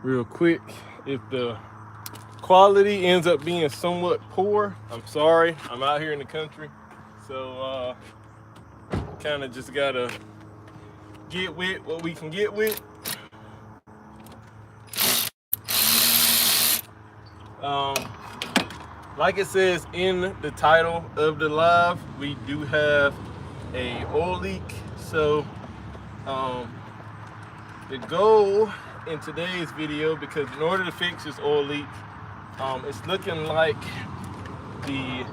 real quick. If the quality ends up being somewhat poor, I'm sorry. I'm out here in the country, so kind of just gotta get with what we can get with. Um, like it says in the title of the live, we do have a oil leak. So um, the goal in today's video, because in order to fix this oil leak, it's looking like the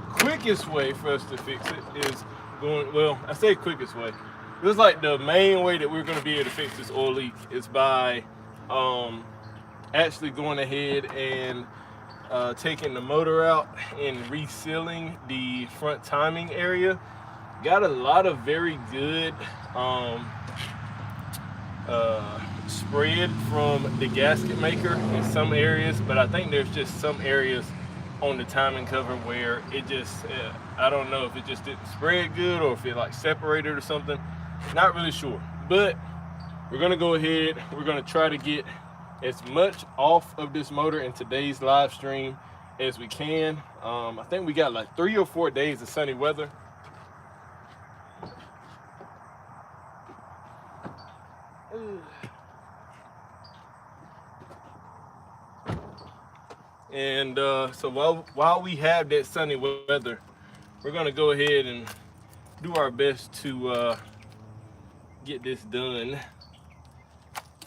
quickest way for us to fix it is going, well, I say quickest way. It was like the main way that we're going to be able to fix this oil leak is by actually going ahead and taking the motor out and resealing the front timing area. Got a lot of very good spread from the gasket maker in some areas, but I think there's just some areas on the timing cover where it just I don't know if it just didn't spread good or if it like separated or something. Not really sure, but we're gonna go ahead, we're gonna try to get as much off of this motor in today's live stream as we can. I think we got like 3 or 4 days of sunny weather. And so while we have that sunny weather, we're gonna go ahead and do our best to get this done,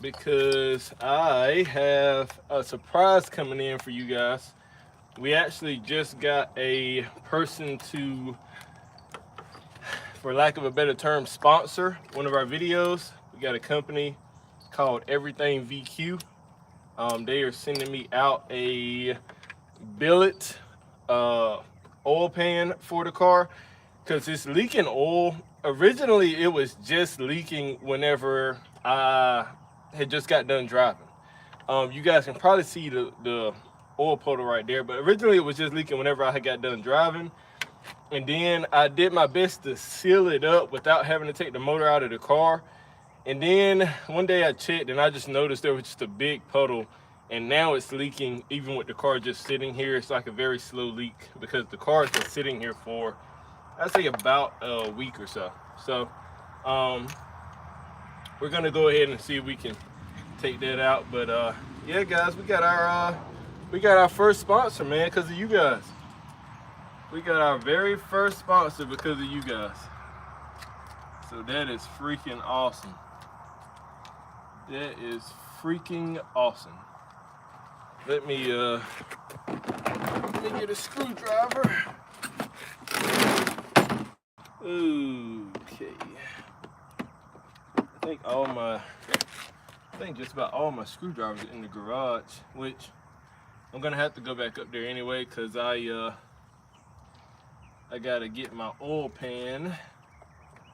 because I have a surprise coming in for you guys. We actually just got a person to, for lack of a better term, sponsor one of our videos. We got a company called Everything VQ. They are sending me out a billet oil pan for the car because it's leaking oil. Originally, it was just leaking whenever I had just got done driving. You guys can probably see the oil puddle right there, but originally it was just leaking whenever I had got done driving. And then I did my best to seal it up without having to take the motor out of the car. And then one day I checked and I just noticed there was just a big puddle, and now it's leaking even with the car just sitting here. It's like a very slow leak because the car has been sitting here for, I'd say, about a week or so. So we're gonna go ahead and see if we can take that out. But yeah, guys, we got our first sponsor, man, because of you guys. We got our very first sponsor because of you guys. So that is freaking awesome. That is freaking awesome. Let me get a screwdriver. Okay. I think just about all my screwdrivers are in the garage, which I'm gonna have to go back up there anyway, cause I gotta get my oil pan.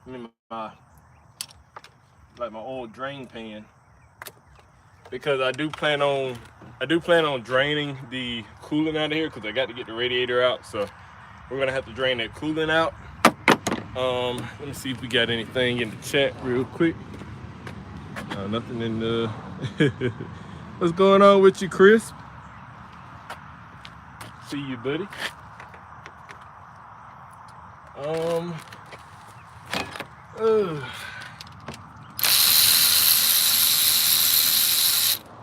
I mean my oil drain pan, because I do plan on draining the coolant out of here, because I got to get the radiator out. So we're gonna have to drain that coolant out. Let me see if we got anything in the chat real quick. Nothing in the what's going on with you, Chris? See you, buddy.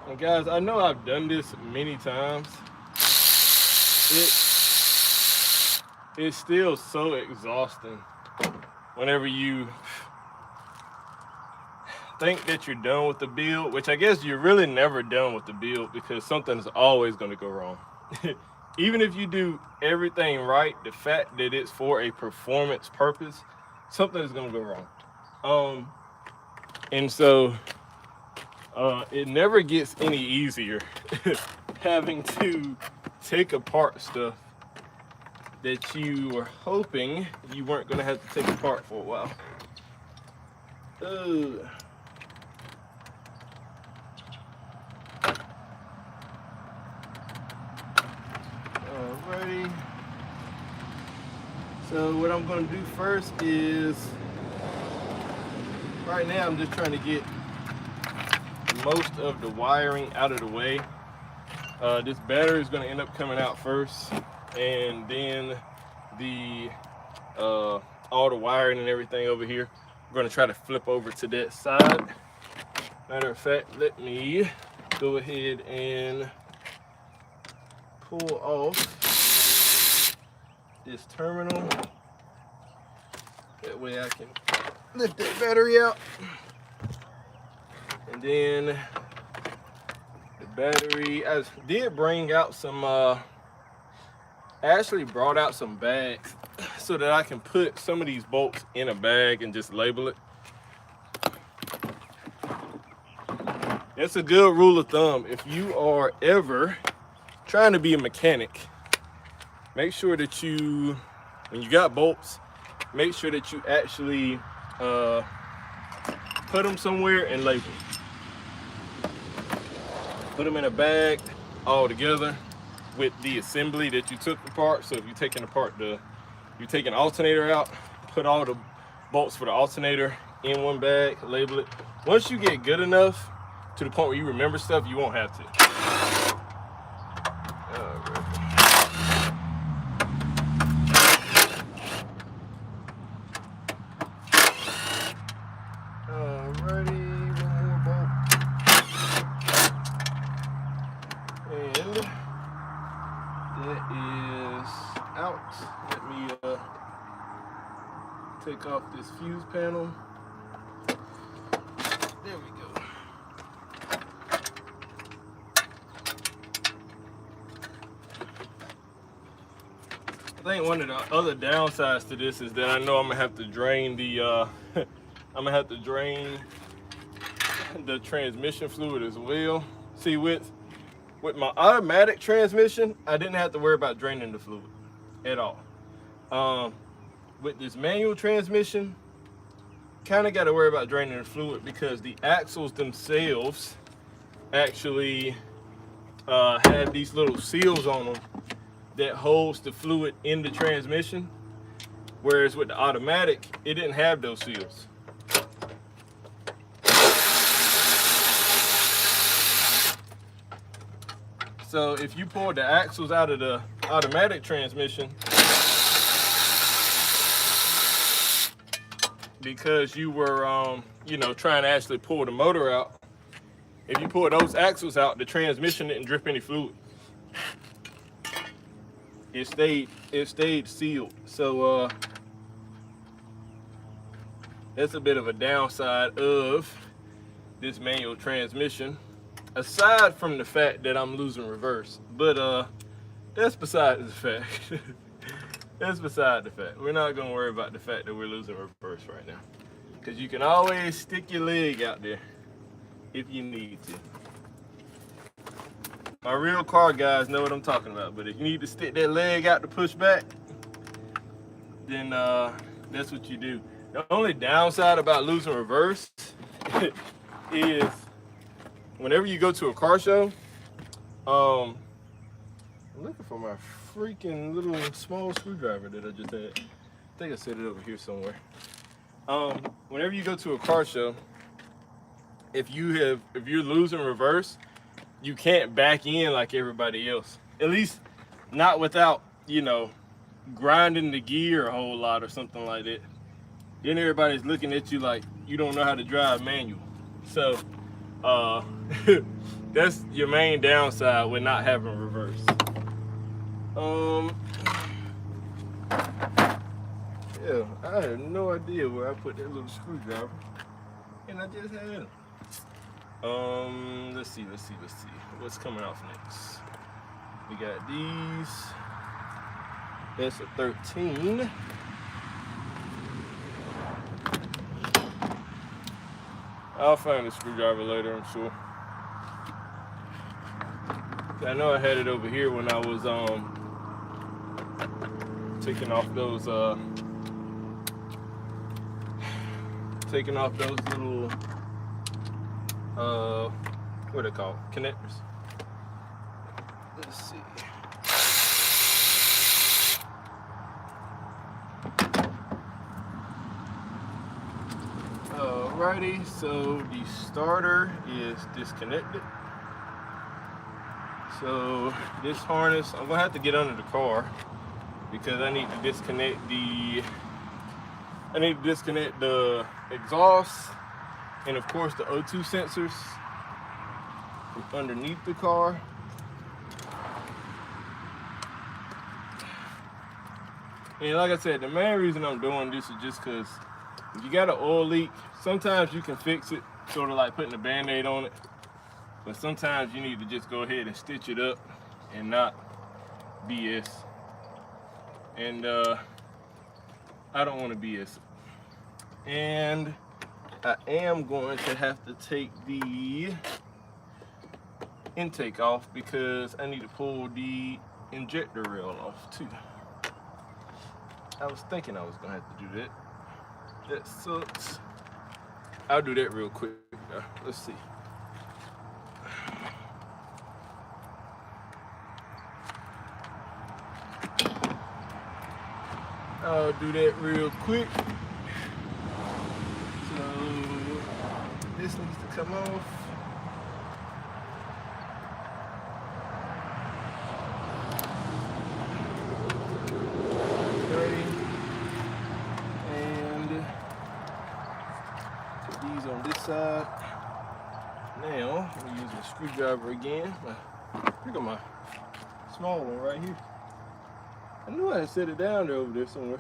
And guys, I know I've done this many times. It's still so exhausting whenever you think that you're done with the build, which I guess you're really never done with the build, because something's always going to go wrong. Even if you do everything right, the fact that it's for a performance purpose, something is going to go wrong. And so it never gets any easier having to take apart stuff that you were hoping you weren't going to have to take apart for a while. Alrighty. So what I'm going to do first is, right now I'm just trying to get most of the wiring out of the way. This battery is going to end up coming out first, and then the all the wiring and everything over here, we're going to try to flip over to that side. Matter of fact, let me go ahead and pull off this terminal. That way I can lift that battery out. And then the battery, I did bring out some, I actually brought out some bags so that I can put some of these bolts in a bag and just label it. That's a good rule of thumb. If you are ever trying to be a mechanic, make sure that you, when you got bolts, make sure that you actually put them somewhere and label them. Put them in a bag all together with the assembly that you took apart. So if you're taking apart you take an alternator out, put all the bolts for the alternator in one bag, label it. Once you get good enough to the point where you remember stuff, you won't have to. Take off this fuse panel. There we go. I think one of the other downsides to this is that I know I'm gonna have to drain the I'm gonna have to drain the transmission fluid as well. See, with my automatic transmission, I didn't have to worry about draining the fluid at all. With this manual transmission, kind of got to worry about draining the fluid because the axles themselves actually have these little seals on them that holds the fluid in the transmission, whereas with the automatic, it didn't have those seals. So if you pull the axles out of the automatic transmission, because you were, you know, trying to actually pull the motor out, if you pull those axles out, the transmission didn't drip any fluid. It stayed sealed. So that's a bit of a downside of this manual transmission, aside from the fact that I'm losing reverse. But that's beside the fact. That's beside the fact. We're not gonna worry about the fact that we're losing reverse right now, because you can always stick your leg out there if you need to. My real car guys know what I'm talking about, but if you need to stick that leg out to push back, then that's what you do. The only downside about losing reverse is whenever you go to a car show, I'm looking for my freaking little small screwdriver that I just had. I think I set it over here somewhere. Whenever you go to a car show, if you're losing reverse, you can't back in like everybody else. At least not without, you know, grinding the gear a whole lot or something like that. Then everybody's looking at you like you don't know how to drive manual. So that's your main downside with not having reverse. Yeah, I have no idea where I put that little screwdriver, and I just had it. Let's see. What's coming off next? We got these. That's a 13. I'll find the screwdriver later, I'm sure. I know I had it over here when I was taking off those little what are they called? Connectors. Let's see. All Alrighty, so the starter is disconnected. So this harness, I'm gonna have to get under the car because I need to disconnect the exhaust and of course the O2 sensors from underneath the car. And like I said, the main reason I'm doing this is just because if you got an oil leak, sometimes you can fix it, sort of like putting a band-aid on it. But sometimes you need to just go ahead and stitch it up and not BS. And I don't want to BS it. And I am going to have to take the intake off because I need to pull the injector rail off too. I was thinking I was gonna have to do that. That sucks. I'll do that real quick. Let's see. I'll do that real quick. So this needs to come off. On this side. Now, I'm using a screwdriver again. Look at my small one right here. I knew I had set it down there over there somewhere.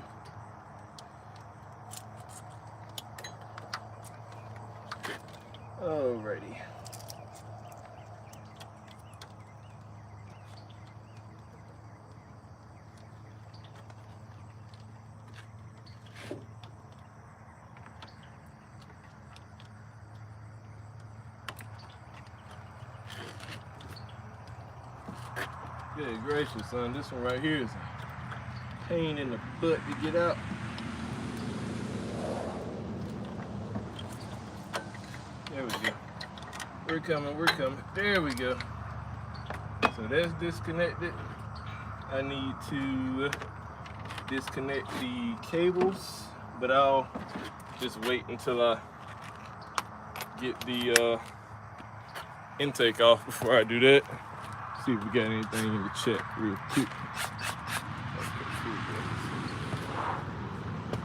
Alrighty. Good gracious, son. This one right here is a pain in the butt to get out. There we go. We're coming, we're coming. There we go. So that's disconnected. I need to disconnect the cables, but I'll just wait until I get the intake off before I do that. See if we got anything in the check real quick.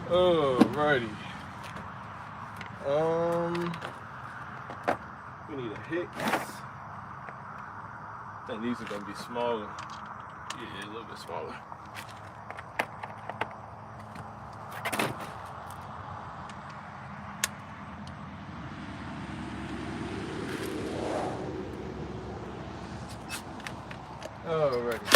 Alrighty. We need a hex. I think these are gonna be smaller. Yeah, a little bit smaller. Alrighty.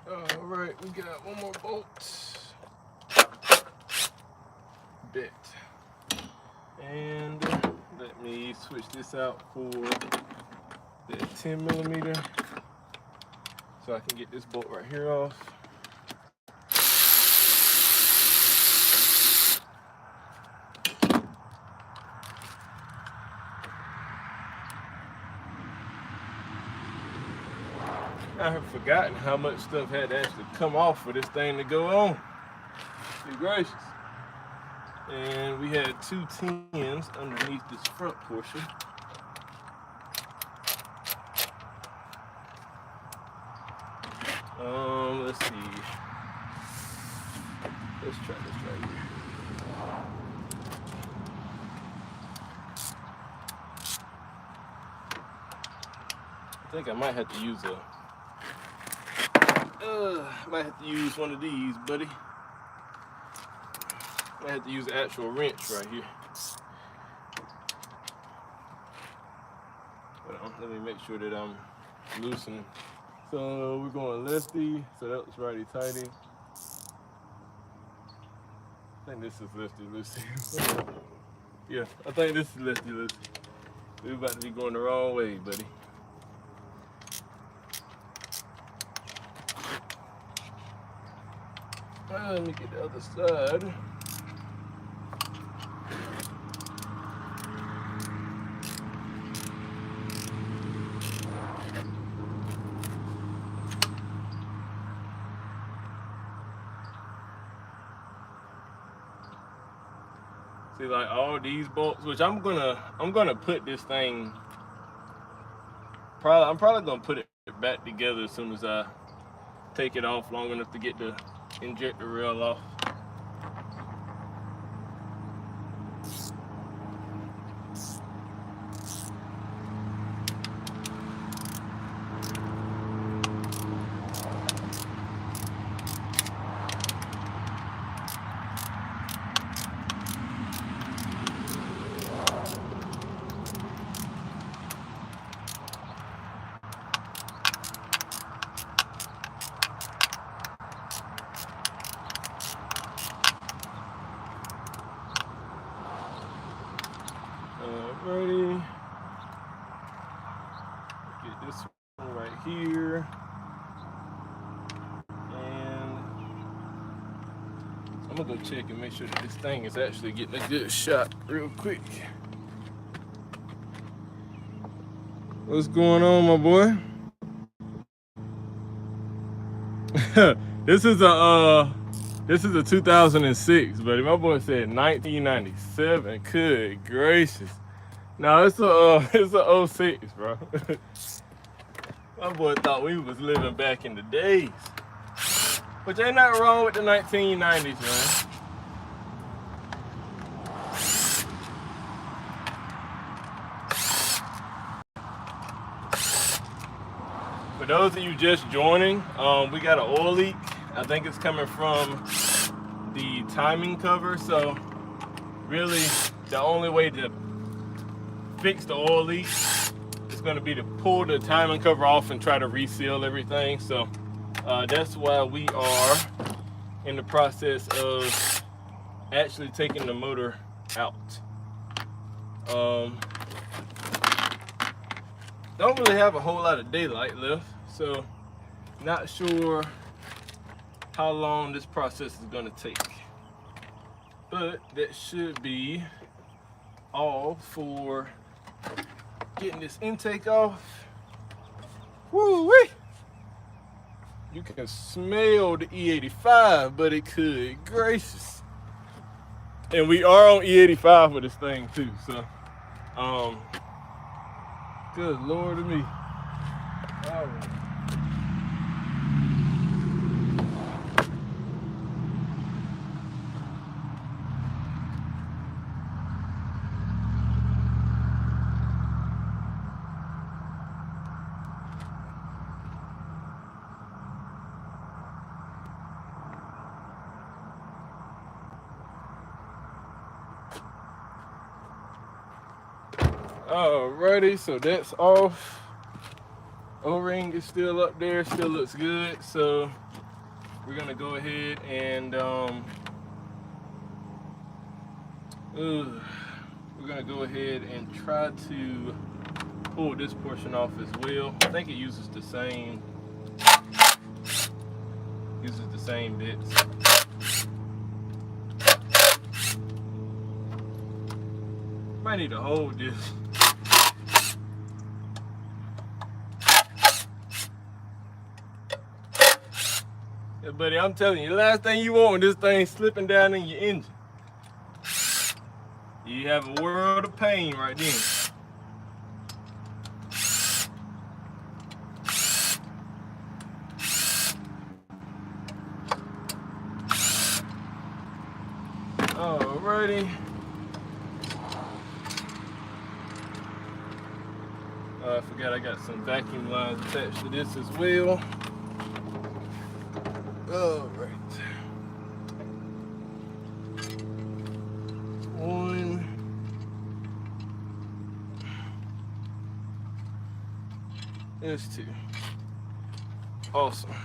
Alright, we got one more bolt. Bit. And let me switch this out for the 10mm so I can get this bolt right here off. I have forgotten how much stuff had to actually come off for this thing to go on. Good gracious. And we had 2 tins underneath this front portion. Let's see. Let's try this right here. I think I might have to use one of these, buddy. I have to use an actual wrench right here. Let me make sure that I'm loosening. So we're going lefty, so that was righty tighty. I think this is lefty loosey. Yeah, I think this is lefty loosey. We're about to be going the wrong way, buddy. Let me get the other side. See, like all these bolts, which I'm gonna put this thing. I'm probably gonna put it back together as soon as I take it off long enough to get the injector rail off. Alrighty. Get this one right here. And I'm gonna go check and make sure that this thing is actually getting a good shot real quick. What's going on, my boy? This is a 2006, buddy. My boy said 1997. Good gracious. No, it's a 06, bro. My boy thought we was living back in the days. Which ain't nothing wrong with the 1990s, man. For those of you just joining, we got an oil leak. I think it's coming from the timing cover. So really the only way to fix the oil leak is going to be to pull the timing cover off and try to reseal everything. So that's why we are in the process of actually taking the motor out. Don't really have a whole lot of daylight left, so not sure how long this process is going to take, but that should be all for getting this intake off. Woo-wee! You can smell the E85, buddy. Good gracious. And we are on E85 with this thing too, so good Lord of me. All right. Alrighty, so that's off. O-ring is still up there, still looks good. So we're gonna go ahead and try to pull this portion off as well. I think it uses the same bits. Might need to hold this. Yeah, buddy, I'm telling you, the last thing you want when this thing's slipping down in your engine, you have a world of pain right then. Alrighty. I forgot I got some vacuum lines attached to this as well. All right. One. There's two. Awesome.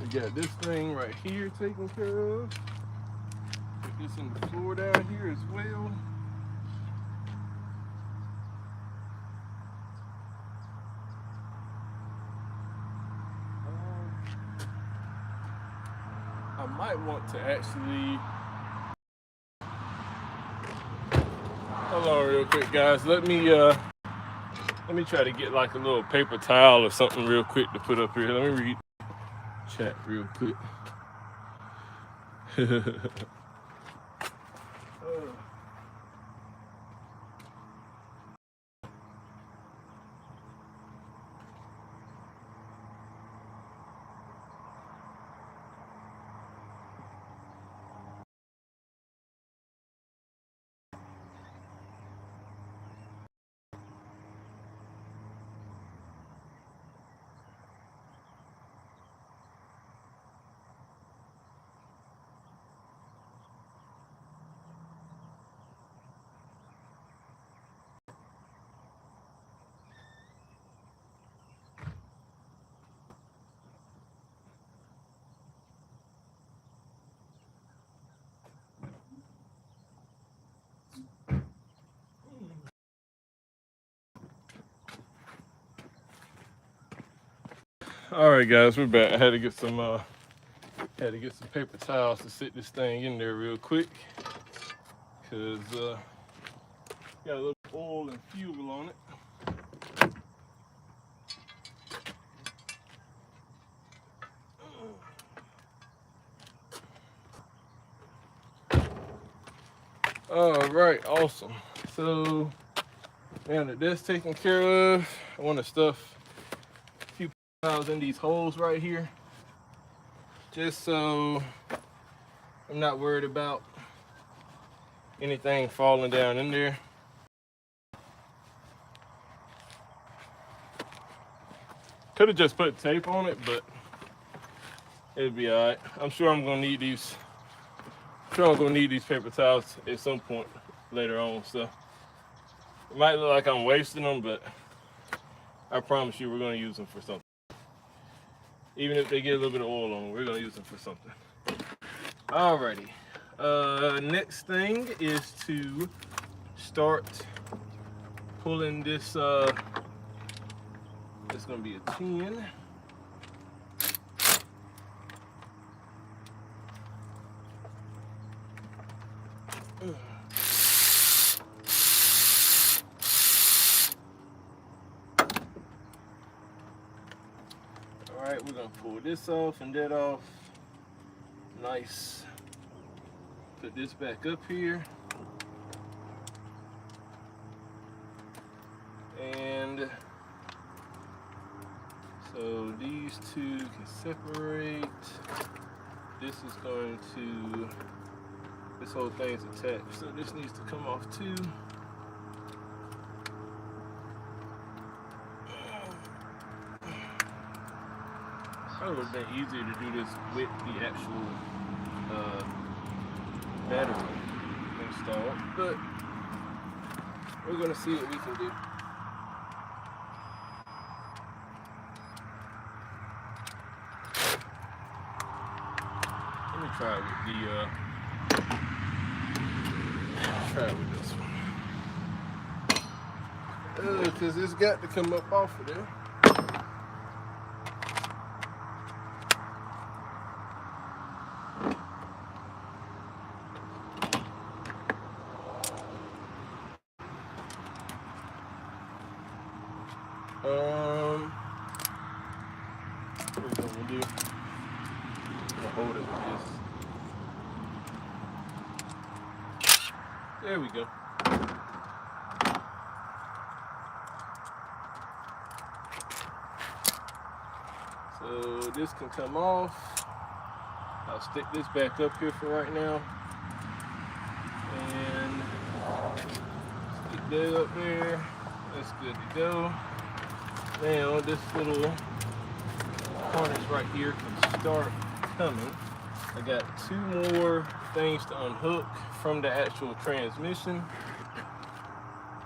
We got this thing right here taken care of. Put this in the floor down here as well. might want to actually, hold on real quick, guys. Let me try to get like a little paper towel or something real quick to put up here. Let me read chat real quick. All right, guys, we're back. I had to get some paper towels to sit this thing in there real quick, cause got a little oil and fuel on it. All right, awesome. So now that that's taken care of, I want to stuff a few towels in these holes right here, just so I'm not worried about anything falling down in there. Could have just put tape on it, but it'll be all right. I'm sure I'm gonna need these. Paper towels at some point later on. So it might look like I'm wasting them, but I promise you we're gonna use them for something. Even if they get a little bit of oil on them, we're gonna use them for something. Alrighty. Next thing is to start pulling this. It's gonna be a 10. Alright, we're gonna pull this off and that off. Nice. Put this back up here. And so these two can separate. This is going to, this whole thing's attached, so this needs to come off too. Probably would have been easier to do this with the actual battery installed, but we're gonna see what we can do. Let me try with this one. Because it's got to come up off of there. What we're gonna do, I'm gonna hold it with this. There we go. So this can come off. I'll stick this back up here for right now. And stick that up there. That's good to go. Now this little harness right here can start coming. I got two more things to unhook from the actual transmission.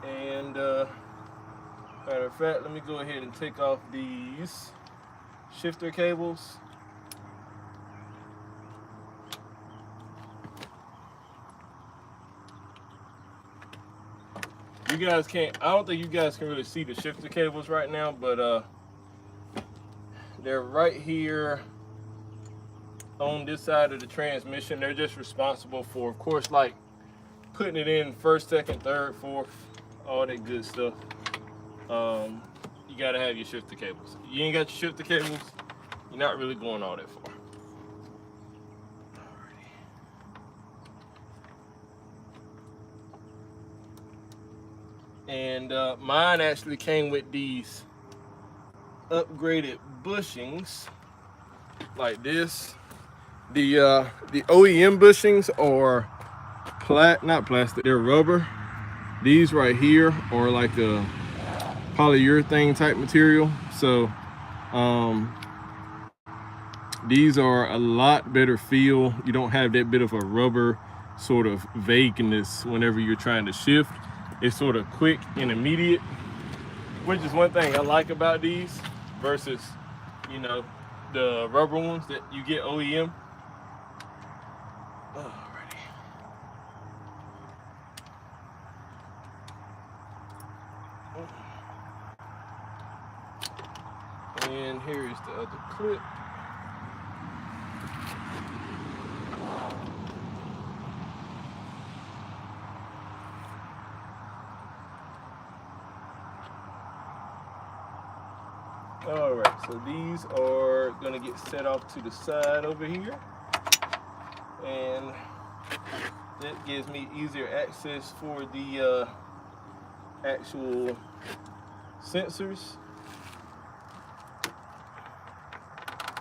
And matter of fact, let me go ahead and take off these shifter cables. You guys can't, I don't think you guys can really see the shifter cables right now, but they're right here on this side of the transmission. They're just responsible for, of course, like putting it in first, second, third, fourth, all that good stuff. You gotta have your shifter cables. You ain't got your shifter cables, you're not really going all that far. And mine actually came with these upgraded bushings like this. The OEM bushings are not plastic, they're rubber. These right here are like a polyurethane type material, so these are a lot better feel. You don't have that bit of a rubber sort of vagueness whenever you're trying to shift. It's sort of quick and immediate, which is one thing I like about these versus, you know, the rubber ones that you get OEM. Alrighty. And here is the other clip. All right, so these are gonna get set off to the side over here, and that gives me easier access for the actual sensors.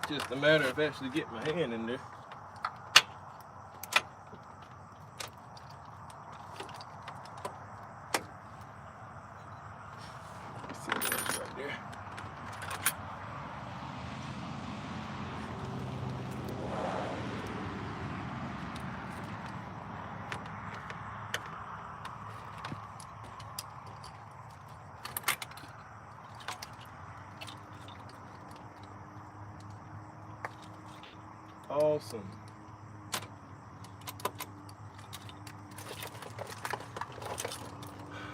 Just a matter of actually getting my hand in there. Let's see what's right there. Awesome.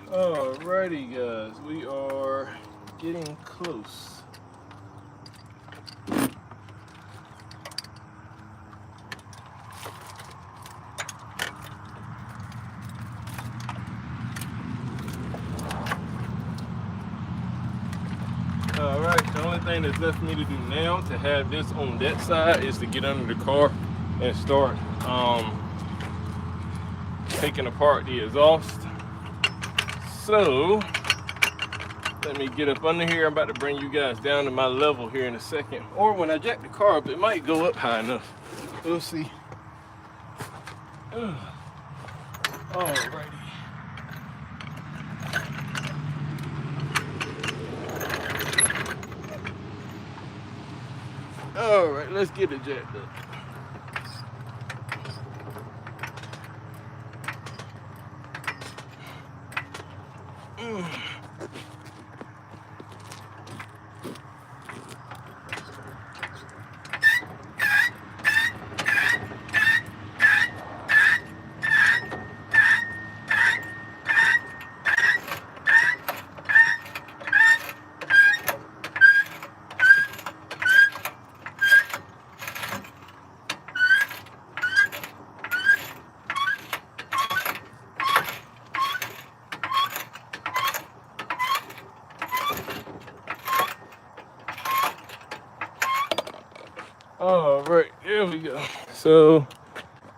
Alrighty guys, we are getting close. Alright, the only thing that's left for me to do now to have this on that side is to get under the car and start taking apart the exhaust. So let me get up under here. I'm about to bring you guys down to my level here in a second. Or when I jack the car up, it might go up high enough. We'll see. Alrighty. Alright, let's get it jacked up. All right, there we go. So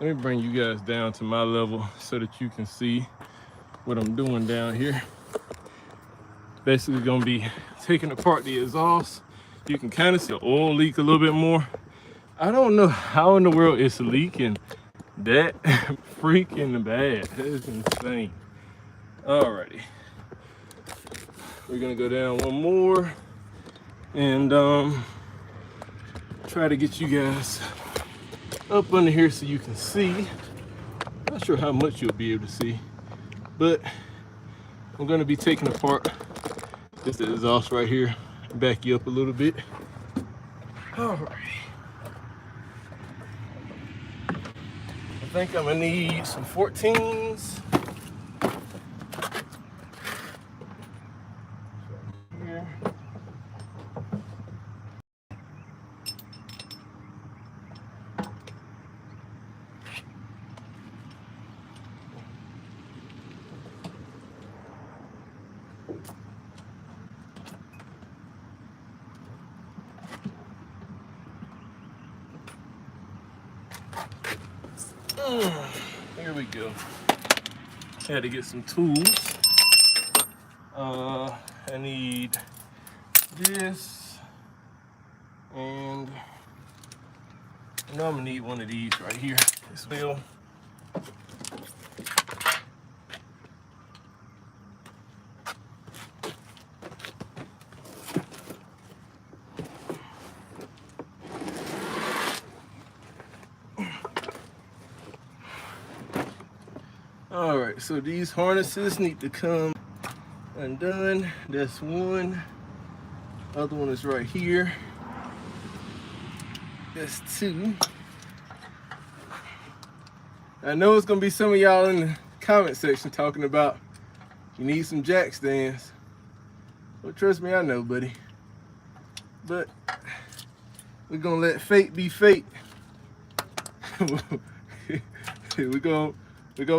let me bring you guys down to my level so that you can see what I'm doing down here. Basically gonna be taking apart the exhaust. You can kind of see the oil leak a little bit more. I don't know how in the world it's leaking that freaking bad. That is insane. Alrighty. We're gonna go down one more and try to get you guys up under here so you can see. Not sure how much you'll be able to see, but I'm gonna be taking apart this exhaust right here. Back you up a little bit. All right. I think I'm gonna need some 14s. Here. Here we go. Had to get some tools. I need this, and I know I'm gonna need one of these right here as well. All right, so these harnesses need to come undone. That's one. Other one is right here. That's two. I know it's gonna be some of y'all in the comment section talking about you need some jack stands. Well, trust me, I know, buddy. But we're gonna let fate be fate. we're gonna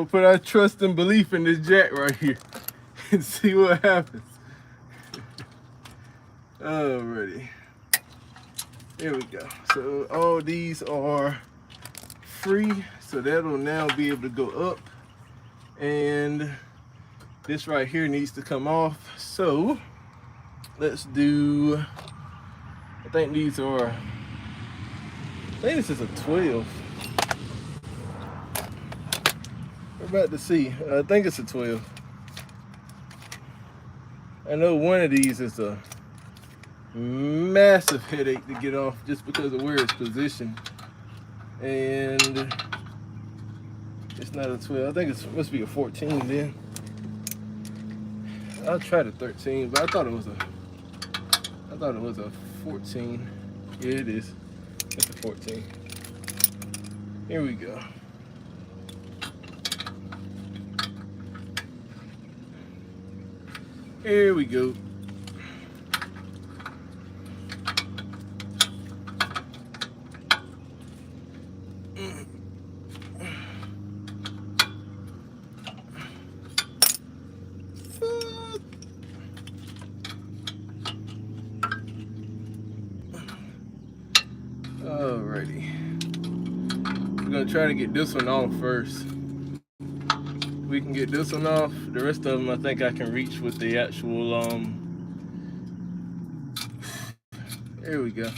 put our trust and belief in this jack right here and see what happens. Alrighty. There we go. So all these are free, so that'll now be able to go up, and this right here needs to come off. So let's do, I think this is a 12. We're about to see. I think it's a 12. I know one of these is a massive headache to get off just because of where it's positioned, and it's not a 12. I think it must be a 14 then. I'll try the 13, but I thought it was a 14. Yeah, it is. It's a 14. Here we go. Here we go. Alrighty. We're gonna try to get this one off first. We can get this one off. The rest of them I think I can reach with the actual there we go.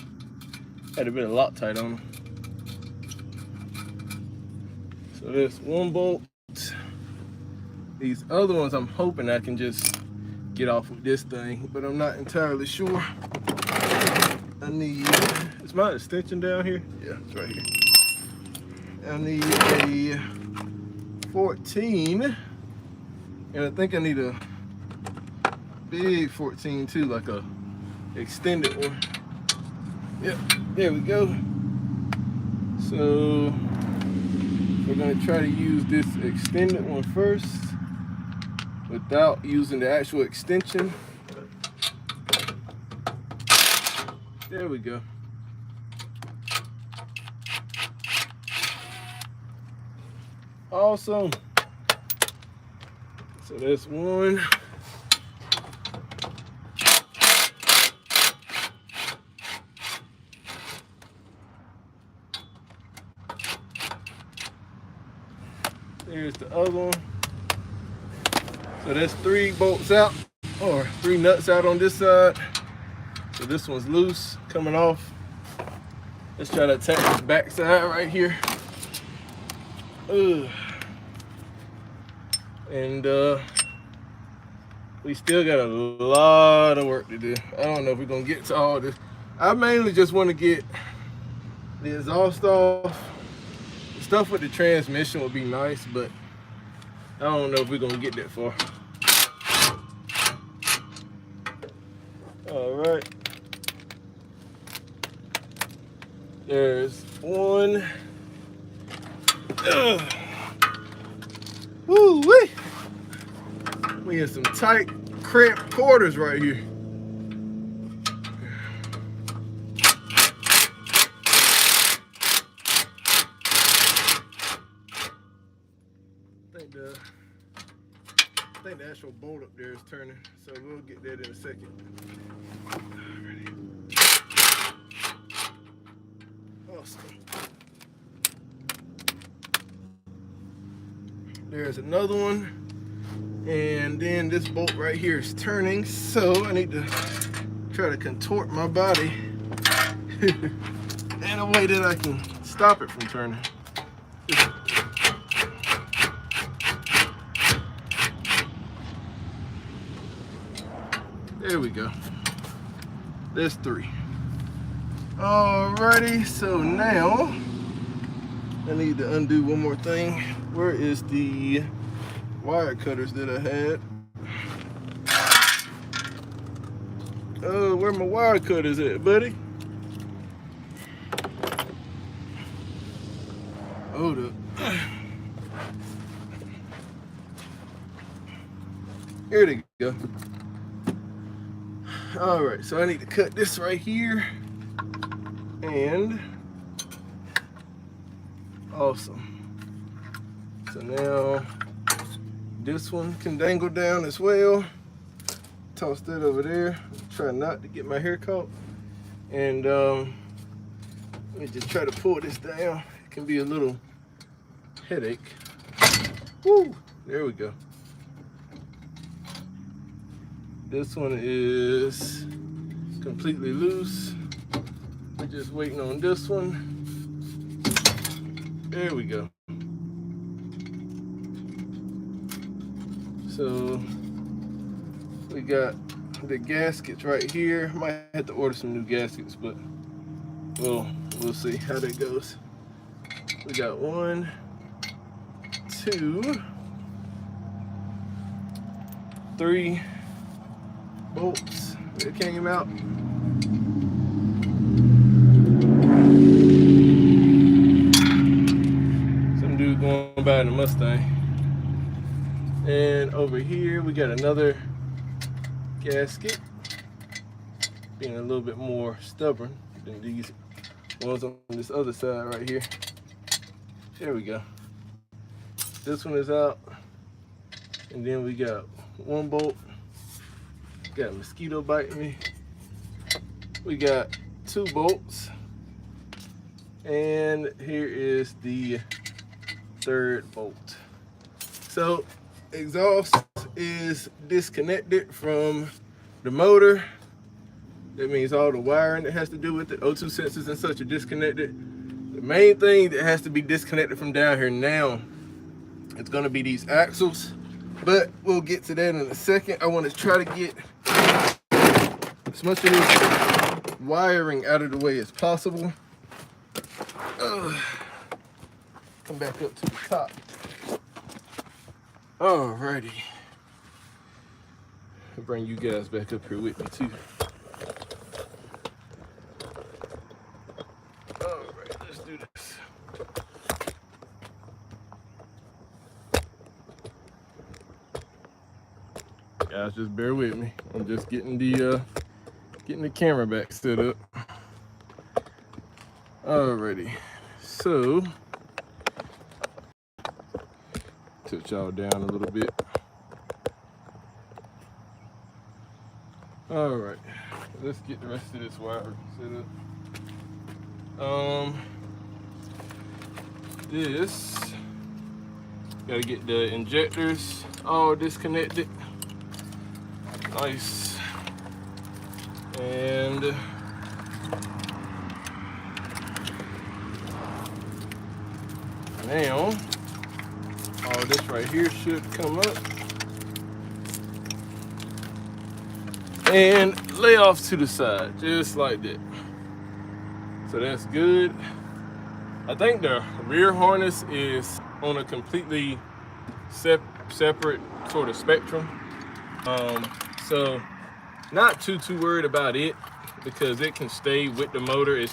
Had a bit of Loctite on them. So there's one bolt. These other ones I'm hoping I can just get off with this thing, but I'm not entirely sure. I need, is my extension down here? Yeah, it's right here. I need a 14, and I think I need a big 14 too, like a extended one. Yep, there we go. So we're gonna try to use this extended one first without using the actual extension. There we go. Awesome. So that's one. There's the other one. So that's 3 bolts out, or 3 nuts out on this side. So this one's loose, coming off. Let's try to attack this back side right here. And we still got a lot of work to do. I don't know if we're gonna get to all this. I mainly just want to get the exhaust off. The stuff with the transmission would be nice, but I don't know if we're gonna get that far. All right. There's one. Woo-wee. We in some tight, cramped quarters right here. I think the actual bolt up there is turning, so we'll get that in a second. Alrighty. Awesome. there's another one. And then this bolt right here is turning, so I need to try to contort my body in a way that I can stop it from turning. There we go. There's 3. Alrighty, so now I need to undo one more thing. Where is the wire cutters that I had? Oh, where my wire cutters at, buddy? Hold up. Here they go. All right, so I need to cut this right here. And awesome. So now this one can dangle down as well. Toss that over there. Try not to get my hair caught. And let me just try to pull this down. It can be a little headache. Woo! There we go. This one is completely loose. We're just waiting on this one. There we go. So we got the gaskets right here. Might have to order some new gaskets, but we'll see how that goes. We got 1, 2, 3 bolts that came out. Some dude going by in a Mustang. And over here we got another gasket, being a little bit more stubborn than these ones on this other side right here. There we go. This one is out. And then we got 1 bolt. Got a mosquito biting me. We got 2 bolts. And here is the 3rd bolt. So exhaust is disconnected from the motor. That means all the wiring that has to do with it, O2 sensors and such, are disconnected. The main thing that has to be disconnected from down here now, it's going to be these axles, but we'll get to that in a second. I want to try to get as much of this wiring out of the way as possible. Come back up to the top. Alrighty. I'll bring you guys back up here with me too. Alright, let's do this. Guys, just bear with me. I'm just getting the camera back set up. Alrighty. So tilt y'all down a little bit. All right, let's get the rest of this wire set up. This, gotta get the injectors all disconnected. Nice. And now all this right here should come up and lay off to the side, just like that. So that's good. I think the rear harness is on a completely separate sort of spectrum. So not too worried about it, because it can stay with the motor. It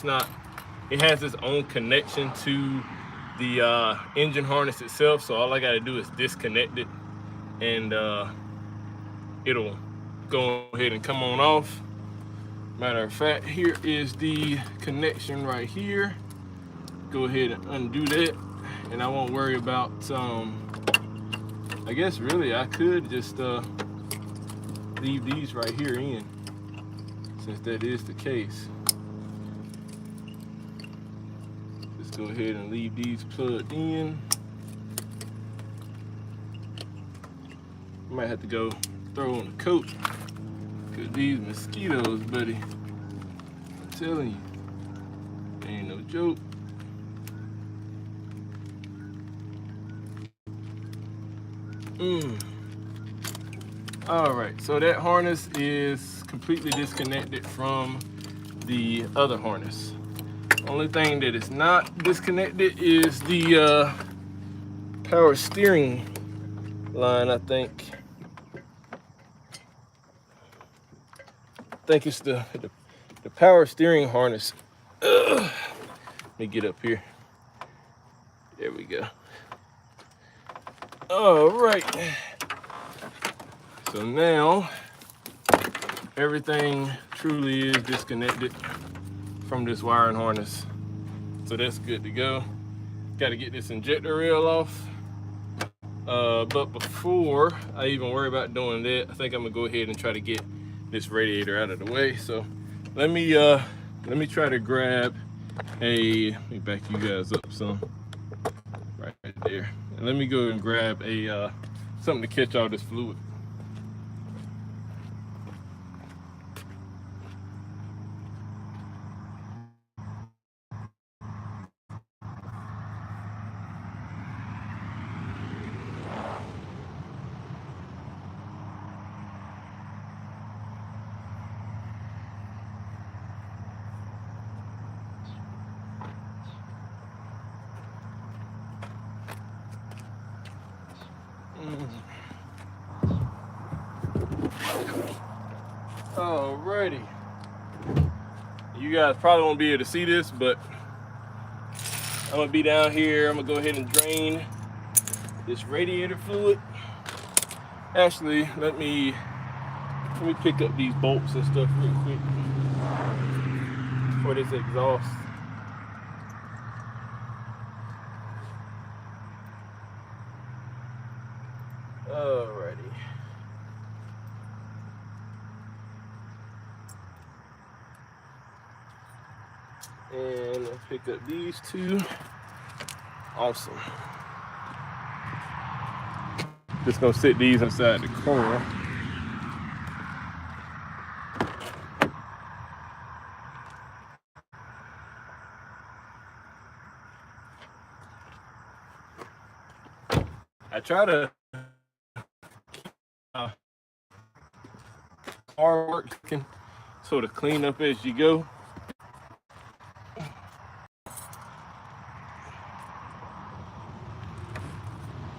has its own connection to the engine harness itself, so all I got to do is disconnect it, and it'll go ahead and come on off. Matter of fact, here is the connection right here. Go ahead and undo that, and I won't worry about I guess really I could just leave these right here in, since that is the case. Go ahead and leave these plugged in. I might have to go throw on a coat. Cause these mosquitoes, buddy, I'm telling you, ain't no joke. All right, so that harness is completely disconnected from the other harness. Only thing that is not disconnected is the power steering line, I think. I think it's the power steering harness. Let me get up here. There we go. All right. So now everything truly is disconnected from this wiring harness. So that's good to go. Got to get this injector rail off. But before I even worry about doing that, I think I'm gonna go ahead and try to get this radiator out of the way. So let me try to grab let me back you guys up some right there. And let me go and grab something to catch all this fluid. Alrighty. You guys probably won't be able to see this, but I'm gonna be down here. I'm gonna go ahead and drain this radiator fluid. Actually, let me pick up these bolts and stuff real quick for this exhaust. Alrighty. And I'll pick up these two. Awesome. Just gonna sit these inside the car. I try to car work can sort of clean up as you go.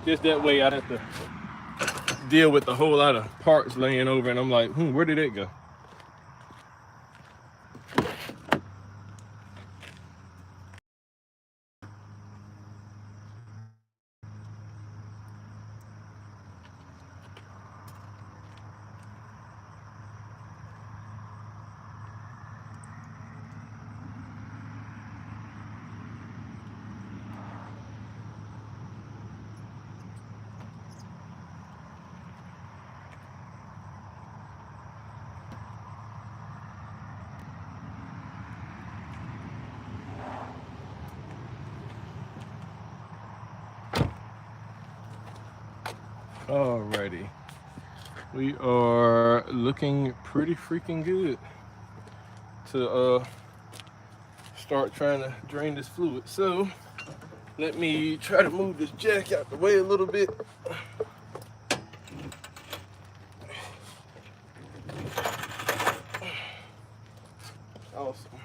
Just that way I don't have to deal with a whole lot of parts laying over, and I'm like, where did it go? Alrighty, we are looking pretty freaking good to start trying to drain this fluid. So let me try to move this jack out the way a little bit. Awesome.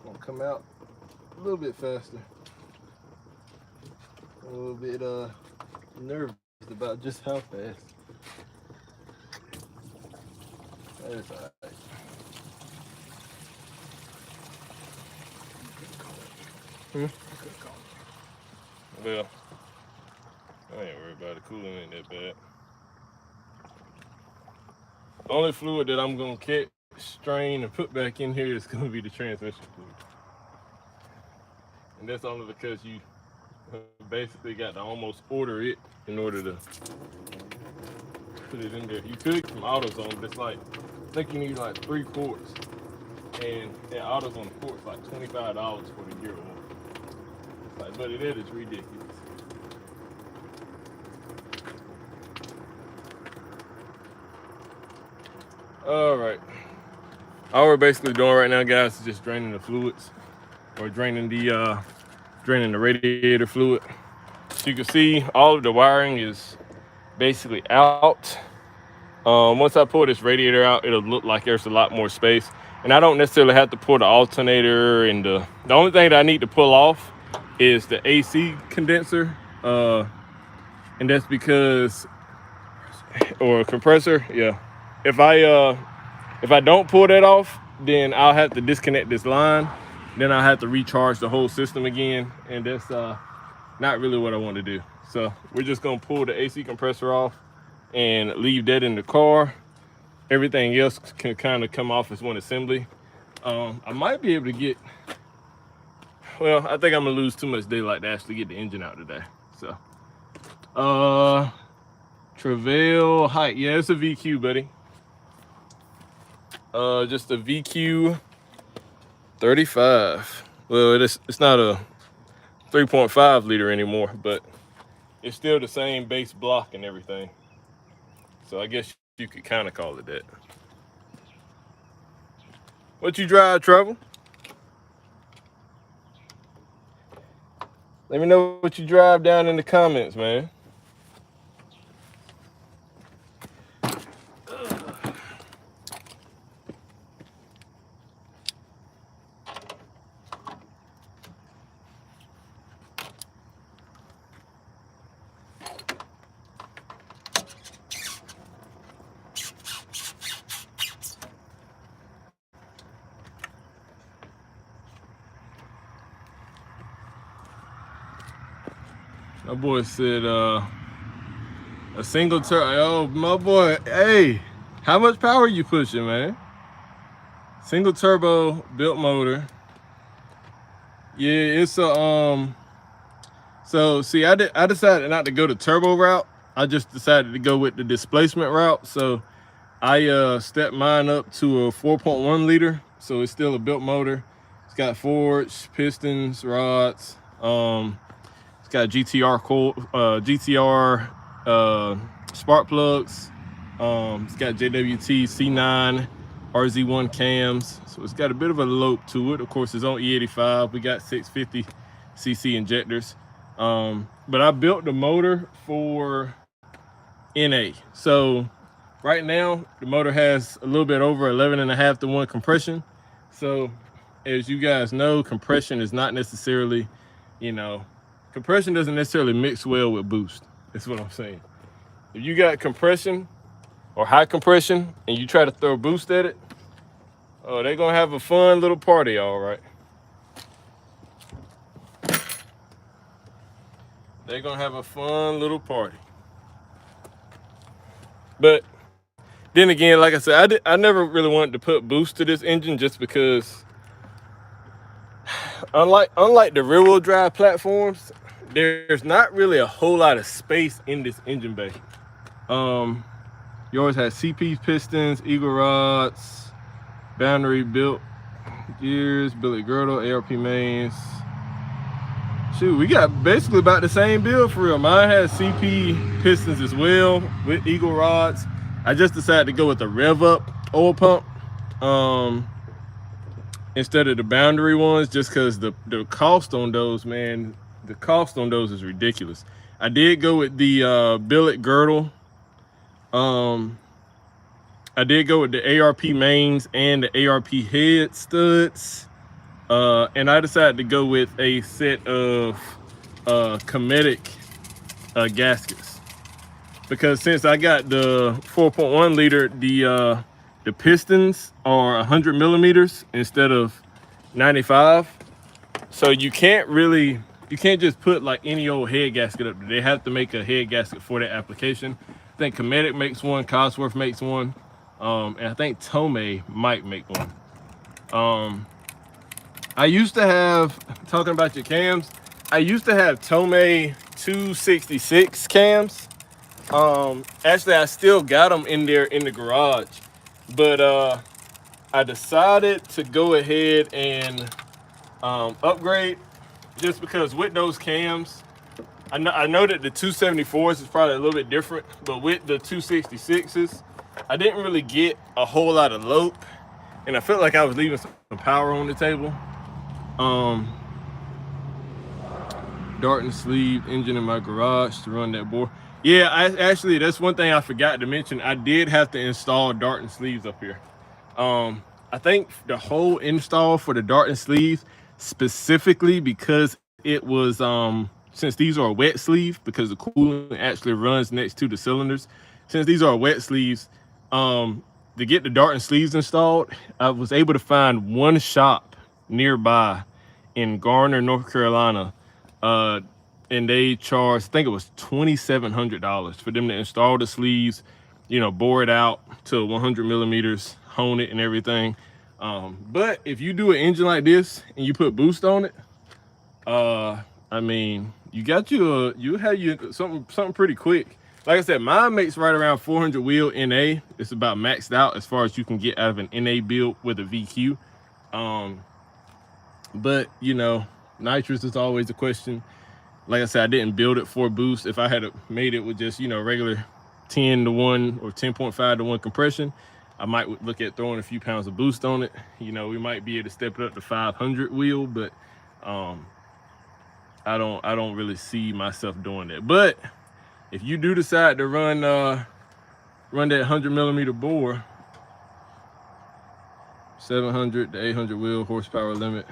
Gonna come out a little bit faster. A little bit nervous about just how fast. That's all right. Well, I ain't worried about it. Cooling ain't that bad. The only fluid that I'm gonna catch, strain, and put back in here is gonna be the transmission fluid. And that's only because you basically got to almost order it in order to put it in there. You could get some AutoZone, but it's like, I think you need like 3 quarts. And that AutoZone quart's like $25 for the year oil. It's like, buddy, that is ridiculous. All right. All we're basically doing right now, guys, is just draining the fluids, or draining the radiator fluid. So you can see all of the wiring is basically out. Once I pull this radiator out, it'll look like there's a lot more space. And I don't necessarily have to pull the alternator, and the only thing that I need to pull off is the AC condenser. And that's because, or compressor, yeah. If I don't pull that off, then I'll have to disconnect this line. Then I'll have to recharge the whole system again, and that's not really what I want to do. So we're just gonna pull the AC compressor off and leave that in the car. Everything else can kind of come off as one assembly. I might be able to get, well, I think I'm gonna lose too much daylight to actually get the engine out today. So travail height, yeah, it's a VQ, buddy. Just a VQ 35. Well, it's not a 3.5 liter anymore, but it's still the same base block and everything. So I guess you could kind of call it that. What you drive, Trouble? Let me know what you drive down in the comments, man. My boy said a single turbo. Oh, my boy, hey, how much power are you pushing, man? Single turbo built motor. Yeah, it's a so see, I decided not to go the turbo route. I just decided to go with the displacement route. So I stepped mine up to a 4.1 liter. So it's still a built motor. It's got forged pistons, rods. It's got GTR spark plugs. It's got JWT C9 RZ1 cams. So it's got a bit of a lope to it. Of course, it's on E85. We got 650cc injectors. But I built the motor for NA. So right now, the motor has a little bit over 11.5 to 1 compression. So as you guys know, compression is not necessarily, compression doesn't necessarily mix well with boost. That's what I'm saying. If you got compression or high compression and you try to throw boost at it, oh, they're gonna have a fun little party, all right. They're gonna have a fun little party. But then again, like I said, I never really wanted to put boost to this engine just because unlike the rear wheel drive platforms, there's not really a whole lot of space in this engine bay. Yours has CP pistons, eagle rods, boundary built gears, billet girdle, ARP mains. Shoot, we got basically about the same build for real. Mine has CP pistons as well with eagle rods. I just decided to go with the rev up oil pump instead of the boundary ones, just because the cost on those, man, the cost on those is ridiculous. I did go with the billet girdle. I did go with the ARP mains and the ARP head studs. And I decided to go with a set of Cometic gaskets, because since I got the 4.1 liter, the pistons are 100 millimeters instead of 95. So you can't just put like any old head gasket up there. They have to make a head gasket for that application. I think Cometic makes one, Cosworth makes one, and I think Tomei might make one. I used to have, talking about your cams, I used to have Tomei 266 cams. Actually, I still got them in there in the garage, but I decided to go ahead and upgrade, just because with those cams, I know that the 274s is probably a little bit different, but with the 266s, I didn't really get a whole lot of lope, and I felt like I was leaving some power on the table. Dart and sleeve engine in my garage to run that board. Yeah, actually, that's one thing I forgot to mention. I did have to install dart and sleeves up here. I think the whole install for the dart and sleeves, specifically because it was since these are a wet sleeve, because the coolant actually runs next to the cylinders. Since these are wet sleeves, to get the dart and sleeves installed, I was able to find one shop nearby in Garner, North Carolina, and they charged, I think it was $2,700 for them to install the sleeves, you know, bore it out to 100 millimeters, hone it and everything. But if you do an engine like this and you put boost on it, I mean, you got you have you something pretty quick. Like I said, mine makes right around 400 wheel NA. It's about maxed out as far as you can get out of an NA build with a VQ. But you know, nitrous is always a question. Like I said, I didn't build it for boost. If I had made it with just, you know, regular 10-to-1 or 10.5-to-1 compression, I might look at throwing a few pounds of boost on it. You know, we might be able to step it up to 500 wheel, but I don't really see myself doing that. But if you do decide to run that 100 millimeter bore, 700 to 800 wheel horsepower limit,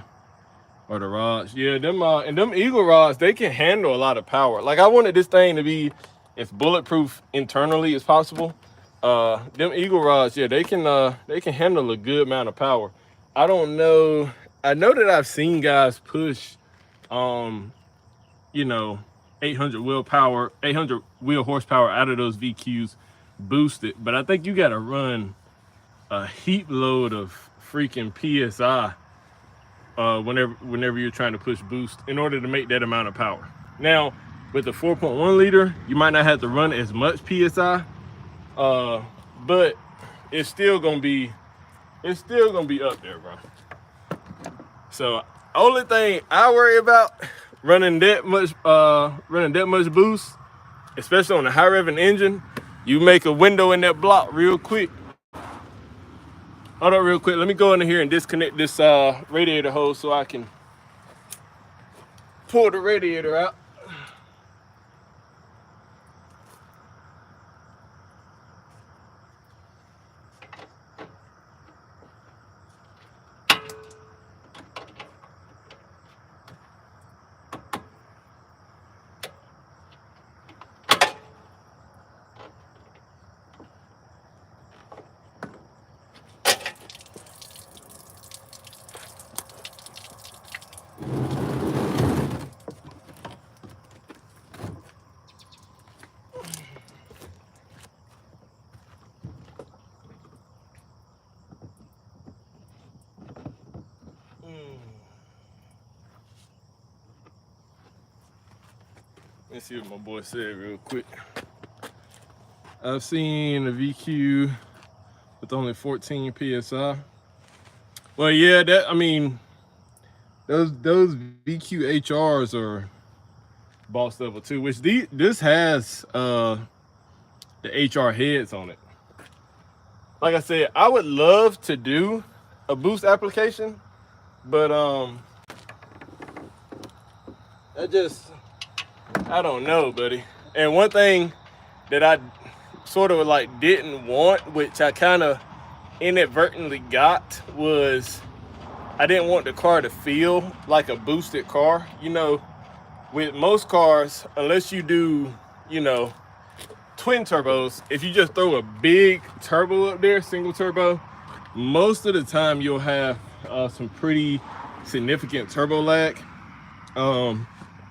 or the rods, yeah, them and them Eagle rods, they can handle a lot of power. Like, I wanted this thing to be as bulletproof internally as possible. Them Eagle rods, yeah, they can handle a good amount of power. I don't know, I know that I've seen guys push you know, 800 wheel horsepower out of those VQs boosted, but I think you got to run a heap load of freaking PSI whenever you're trying to push boost in order to make that amount of power. Now, with the 4.1 liter, you might not have to run as much PSI, but it's still gonna be up there, bro. So only thing I worry about running that much boost, especially on a high revving engine, you make a window in that block real quick. Hold on real quick. Let me go in here and disconnect this radiator hose so I can pull the radiator out. Let's see what my boy said real quick. I've seen a VQ with only 14 PSI. Well, yeah, that, I mean, those VQ HRs are boss level too, which this has the HR heads on it. Like I said, I would love to do a boost application, but I don't know, buddy. And one thing that I sort of like didn't want, which I kind of inadvertently got, was I didn't want the car to feel like a boosted car. You know, with most cars, unless you do, you know, twin turbos, if you just throw a big turbo up there, single turbo, most of the time you'll have some pretty significant turbo lag.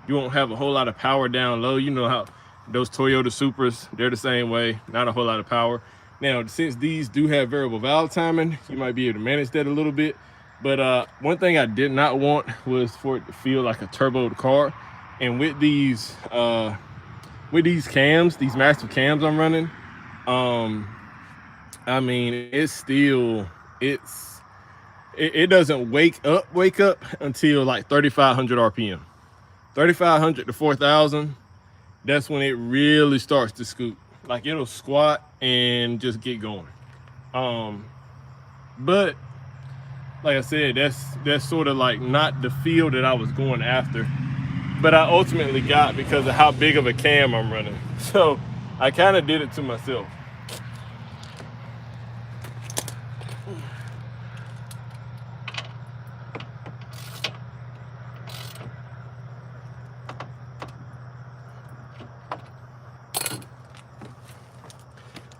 You won't have a whole lot of power down low. You know how those Toyota Supras, they're the same way, not a whole lot of power. Now, since these do have variable valve timing, you might be able to manage that a little bit. But one thing I did not want was for it to feel like a turboed car. And with these cams, these massive cams I'm running, I mean, it doesn't wake up until like 3,500 RPM. 3,500 to 4,000, that's when it really starts to scoot. Like it'll squat and just get going. But like I said, that's sort of like not the feel that I was going after. But I ultimately got because of how big of a cam I'm running. So I kind of did it to myself.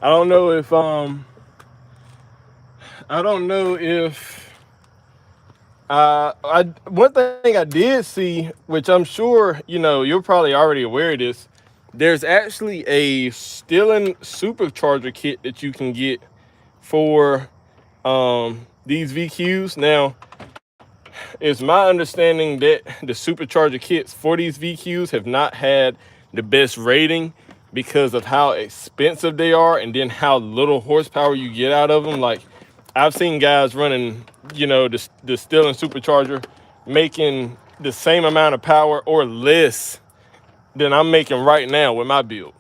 I don't know if one thing I did see, which I'm sure you're probably already aware of this. There's actually a Stirling supercharger kit that you can get for these VQs. Now, it's my understanding that the supercharger kits for these VQs have not had the best rating because of how expensive they are and then how little horsepower you get out of them. Like, I've seen guys running, the Stirling supercharger making the same amount of power or less than I'm making right now with my build.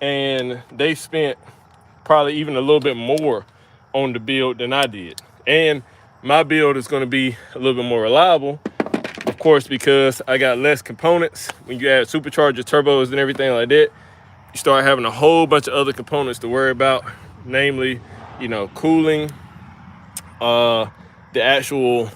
And they spent probably even a little bit more on the build than I did. And my build is going to be a little bit more reliable, of course, because I got less components. When you add supercharger, turbos, and everything like that, you start having a whole bunch of other components to worry about, namely, cooling, the actual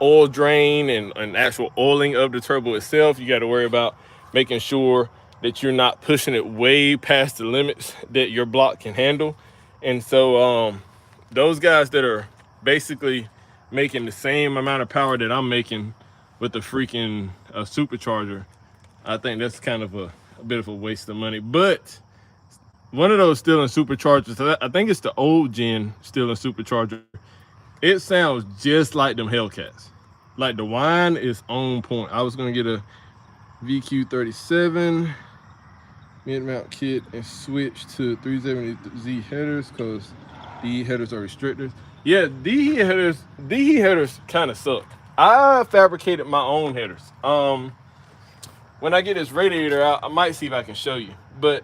oil drain and actual oiling of the turbo itself. You got to worry about making sure that you're not pushing it way past the limits that your block can handle. And so those guys that are basically making the same amount of power that I'm making with the freaking supercharger, I think that's kind of a bit of a waste of money. But one of those Stirling superchargers, I think it's the old gen Stirling supercharger, it sounds just like them Hellcats. Like the whine is on point. I was gonna get a VQ37 mid-mount kit and switch to 370Z headers because the headers are restrictors. Yeah, the headers kind of suck. I fabricated my own headers. When I get this radiator out, I might see if I can show you. But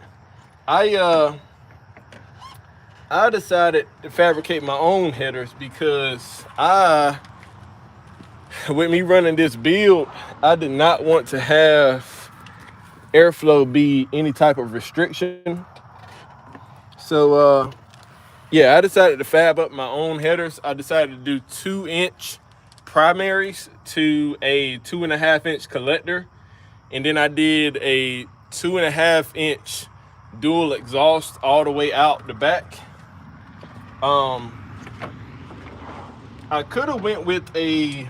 I decided to fabricate my own headers because with me running this build, I did not want to have airflow be any type of restriction. So yeah, I decided to fab up my own headers. I decided to do 2-inch primaries to a 2.5-inch collector, and then I did a 2.5-inch dual exhaust all the way out the back. I could have went with I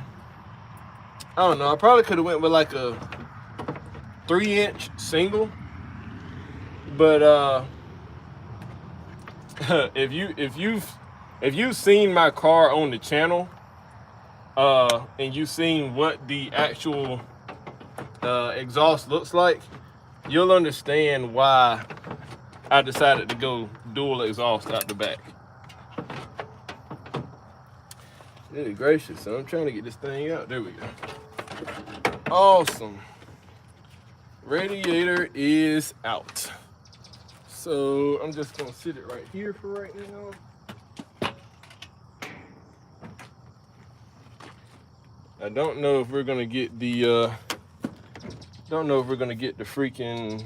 don't know, I probably could have went with like a 3-inch single, but if you've seen my car on the channel, and you've seen what the actual exhaust looks like, you'll understand why I decided to go dual exhaust out the back. Really gracious, so I'm trying to get this thing out. There we go. Awesome. Radiator is out. So I'm just gonna sit it right here for right now. I don't know if we're gonna get the freaking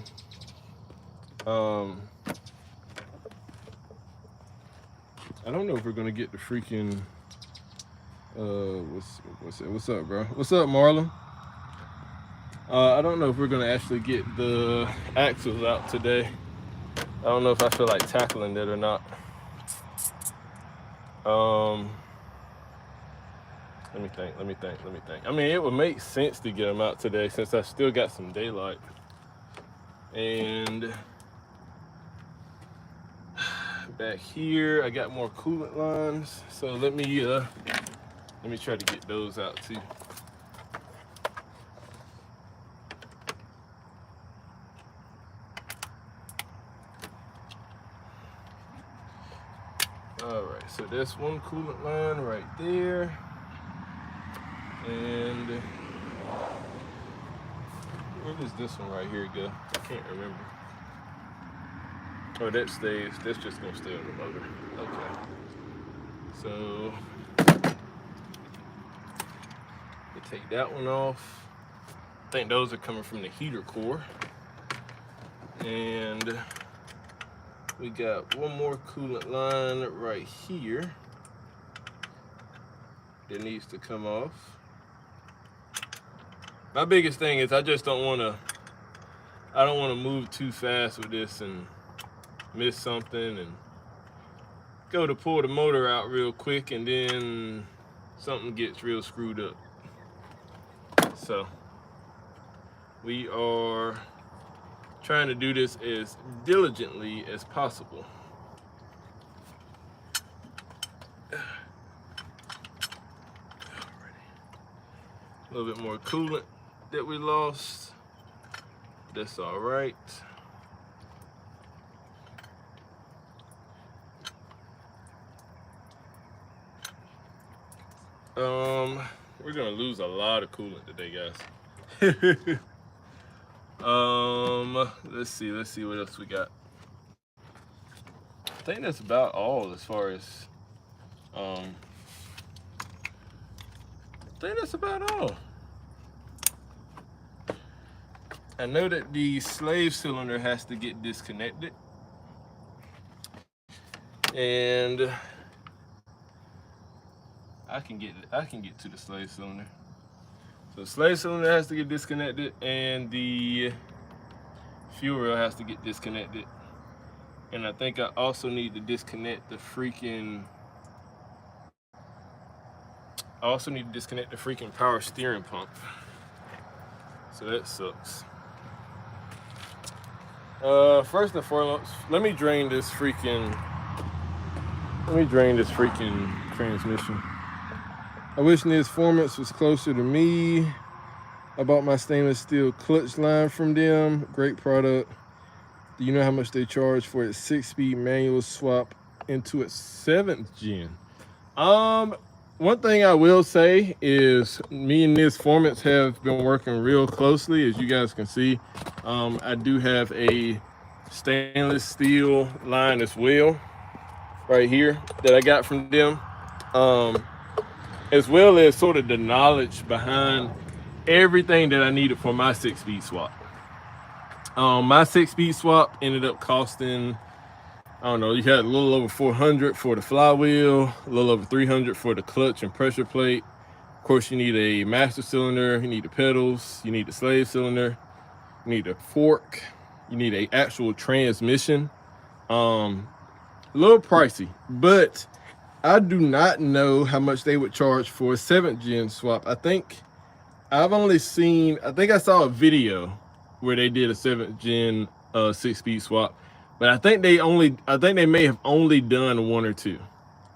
I don't know if we're gonna get the freaking what's up, bro? What's up, Marlon? I don't know if we're gonna actually get the axles out today. I don't know if I feel like tackling that or not. Let me think. I mean, it would make sense to get them out today since I still got some daylight. And back here, I got more coolant lines. So let me try to get those out too. All right, so that's one coolant line right there. And where does this one right here go? I can't remember. Oh, that stays. That's just gonna stay on the motor. Okay. So we take that one off. I think those are coming from the heater core. And we got one more coolant line right here that needs to come off. My biggest thing is I don't want to move too fast with this and miss something and go to pull the motor out real quick and then something gets real screwed up. So we are trying to do this as diligently as possible. A little bit more coolant that we lost. That's all right. We're gonna lose a lot of coolant today, guys. Let's see what else we got. I think that's about all as far as I think that's about all. I know that the slave cylinder has to get disconnected, and I can get to the slave cylinder. So the slave cylinder has to get disconnected, and the fuel rail has to get disconnected. And I think I also need to disconnect the freaking. I also need to disconnect the freaking power steering pump. So that sucks. First and foremost, let me drain this freaking transmission. I wish Niz Formants was closer to me. I bought my stainless steel clutch line from them. Great product. Do you know how much they charge for a 6-speed manual swap into a 7th gen? One thing I will say is me and Niz Formants have been working real closely, as you guys can see. I do have a stainless steel line as well, right here, that I got from them. As well as sort of the knowledge behind everything that I needed for my 6-speed swap. My 6-speed swap ended up costing, I don't know, you had a little over $400 for the flywheel, a little over $300 for the clutch and pressure plate. Of course, you need a master cylinder, you need the pedals, you need the slave cylinder, you need a fork, you need an actual transmission. A little pricey, but I do not know how much they would charge for a 7th gen swap. I think I saw a video where they did a 7th gen 6-speed swap, but I think they may have only done 1 or 2.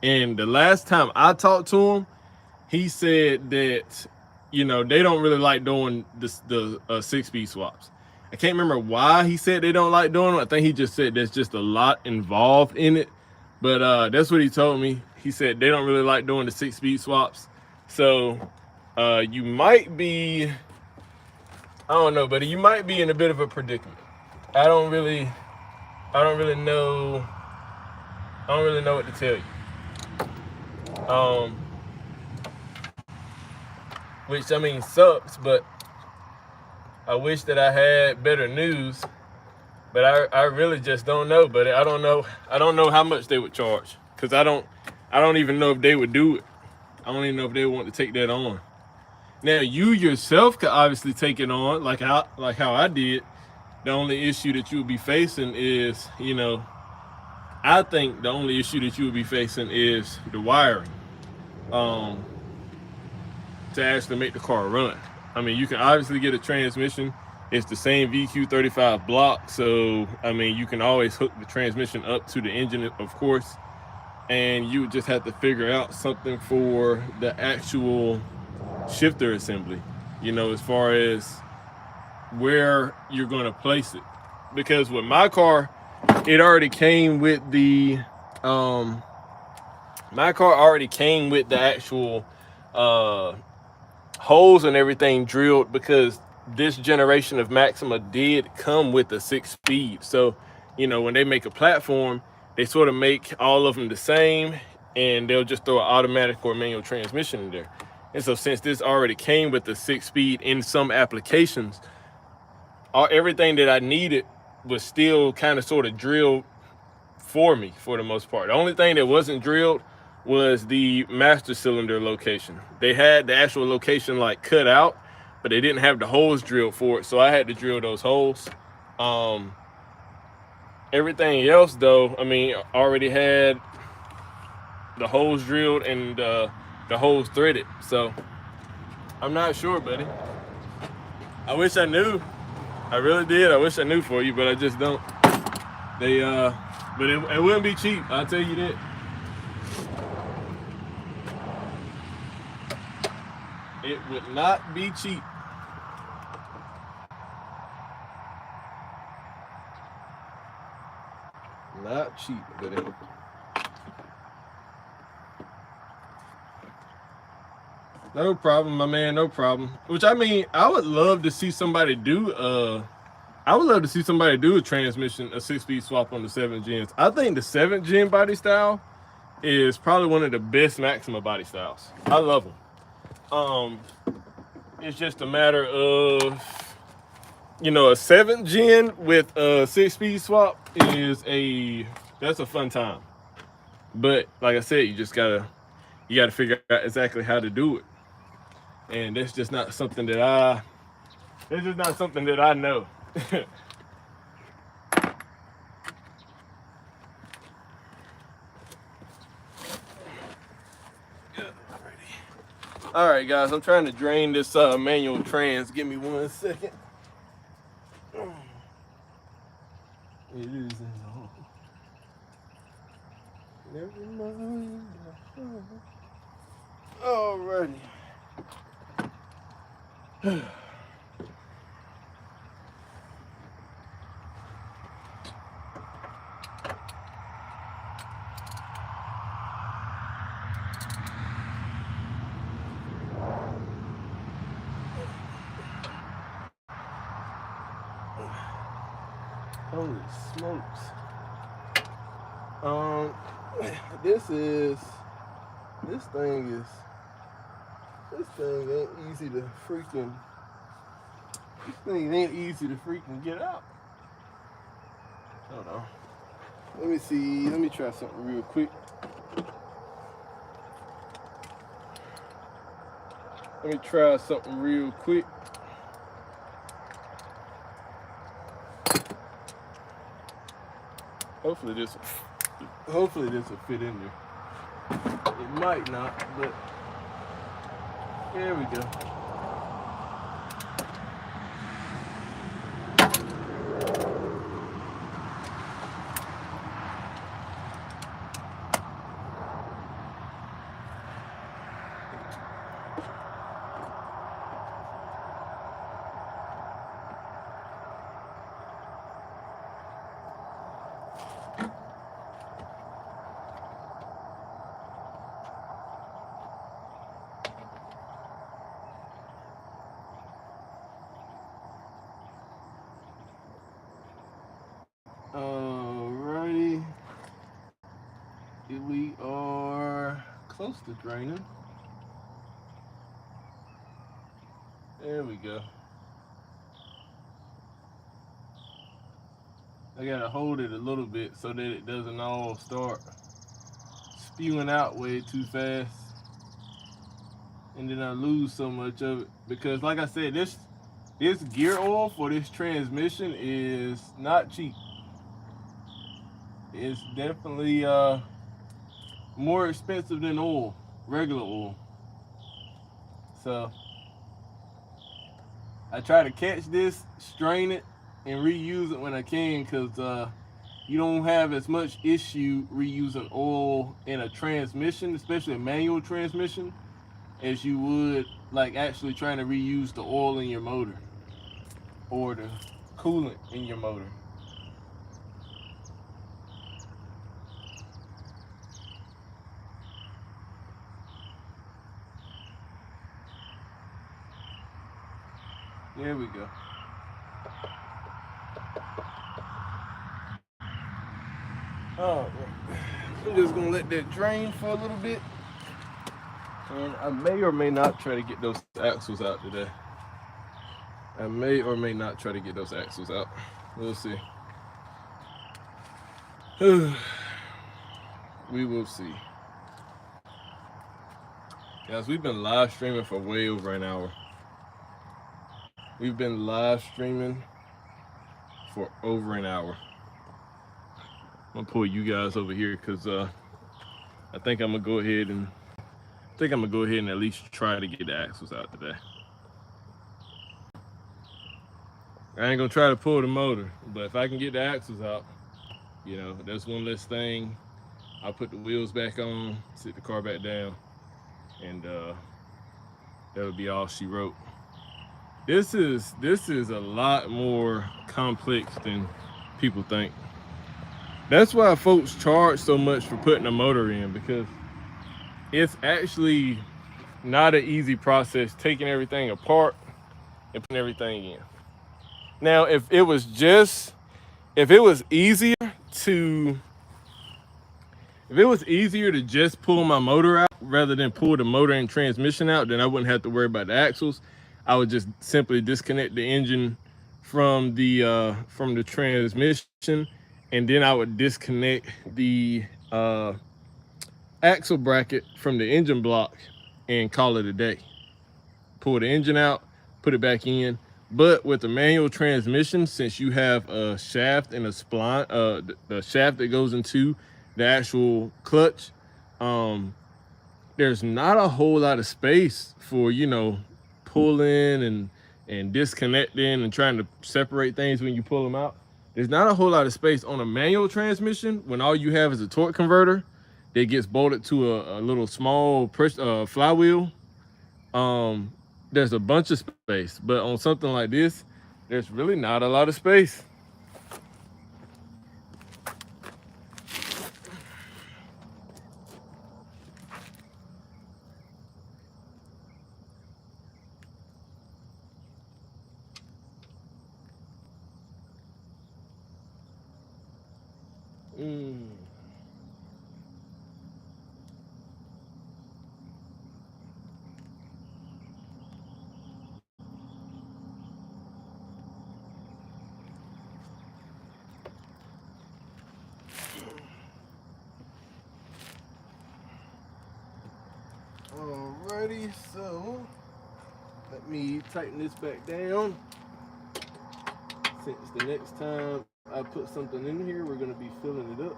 And the last time I talked to him, he said that, you know, they don't really like doing the 6-speed swaps. I can't remember why he said they don't like doing them. I think he just said there's just a lot involved in it. But that's what he told me. He said they don't really like doing the 6-speed swaps. So you might be, I don't know, buddy, you might be in a bit of a predicament. I don't really know what to tell you. Which, I mean, sucks, but I wish that I had better news. But I really just don't know. But I don't know how much they would charge, because I don't even know if they would do it. I don't even know if they want to take that on. Now, you yourself could obviously take it on, like how I did. The only issue that you would be facing is, you know, I think the only issue that you would be facing is the wiring to actually make the car run. I mean, you can obviously get a transmission. It's the same VQ35 block, so I mean, you can always hook the transmission up to the engine, of course, and you just have to figure out something for the actual shifter assembly, you know, as far as where you're going to place it. Because with my car, it already came with the actual holes and everything drilled, because this generation of Maxima did come with a 6-speed. So you know, when they make a platform, they sort of make all of them the same, and they'll just throw an automatic or manual transmission in there. And so since this already came with the 6-speed in some applications, everything that I needed was still kind of sort of drilled for me for the most part. The only thing that wasn't drilled was the master cylinder location. They had the actual location like cut out, but they didn't have the holes drilled for it, so I had to drill those holes. Everything else though, I mean, already had the holes drilled and the holes threaded. So I'm not sure, buddy. I wish I knew. I really did. I wish I knew for you, but I just don't. But it wouldn't be cheap. I'll tell you that. It would not be cheap. Not cheap, buddy. No problem, my man. No problem. Which, I mean, I would love to see somebody do a transmission, a 6-speed swap on the 7th gens. I think the 7th gen body style is probably one of the best Maxima body styles. I love them. It's just a matter of, you know, a 7th gen with a 6-speed swap that's a fun time. But like I said, you gotta figure out exactly how to do it. And that's just not something that I know. All right, guys, I'm trying to drain this manual trans. Give me 1 second. It is in the hole. Never mind. Alrighty. Holy smokes. This thing ain't easy to freaking get out. Hold on. Let me see. Let me try something real quick. Hopefully this will fit in there. It might not, but there we go. Alrighty. We are close to draining. There we go. I gotta hold it a little bit so that it doesn't all start spewing out way too fast, and then I lose so much of it. Because like I said, this gear oil for this transmission is not cheap. It's definitely more expensive than oil, regular oil. So I try to catch this, strain it, and reuse it when I can, because you don't have as much issue reusing oil in a transmission, especially a manual transmission, as you would like actually trying to reuse the oil in your motor or the coolant in your motor. There we go. Oh, I'm just gonna let that drain for a little bit. And I may or may not try to get those axles out today. I may or may not try to get those axles out. We'll see. We will see. Guys, we've been live streaming for way over an hour. We've been live streaming for over an hour. I'm gonna pull you guys over here because I think I'm gonna go ahead and at least try to get the axles out today. I ain't gonna try to pull the motor, but if I can get the axles out, you know, that's one less thing. I'll put the wheels back on, sit the car back down, and that'll be all she wrote. This is a lot more complex than people think. That's why folks charge so much for putting a motor in, because it's actually not an easy process taking everything apart and putting everything in. Now, if it was easier to just pull my motor out rather than pull the motor and transmission out, then I wouldn't have to worry about the axles. I would just simply disconnect the engine from the transmission, and then I would disconnect the axle bracket from the engine block and call it a day. Pull the engine out, put it back in. But with the manual transmission, since you have a shaft and a spline, the shaft that goes into the actual clutch, there's not a whole lot of space for, you know, pulling and disconnecting and trying to separate things when you pull them out. There's not a whole lot of space on a manual transmission when all you have is a torque converter that gets bolted to a little small flywheel. There's a bunch of space, but on something like this, there's really not a lot of space. Alrighty, so let me tighten this back down. Since the next time I put something in here, we're going to be filling it up.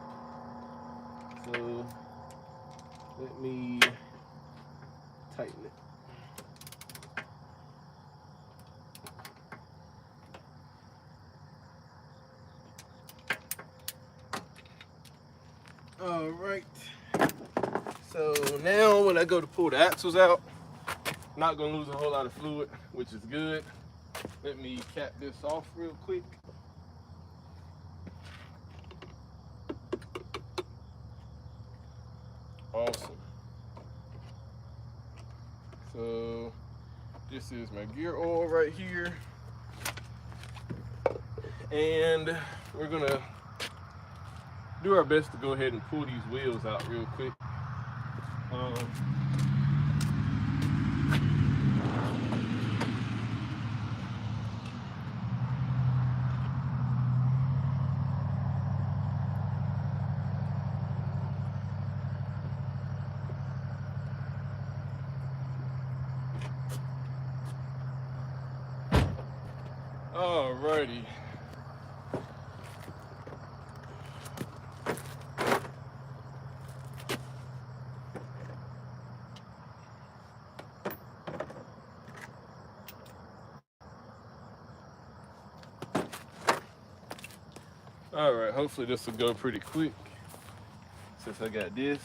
So let me tighten it. All right. So now when I go to pull the axles out, I'm not going to lose a whole lot of fluid, which is good. Let me cap this off real quick. Awesome. So this is my gear oil right here. And we're gonna do our best to go ahead and pull these wheels out real quick. Alrighty. Alright, hopefully this will go pretty quick since I got this.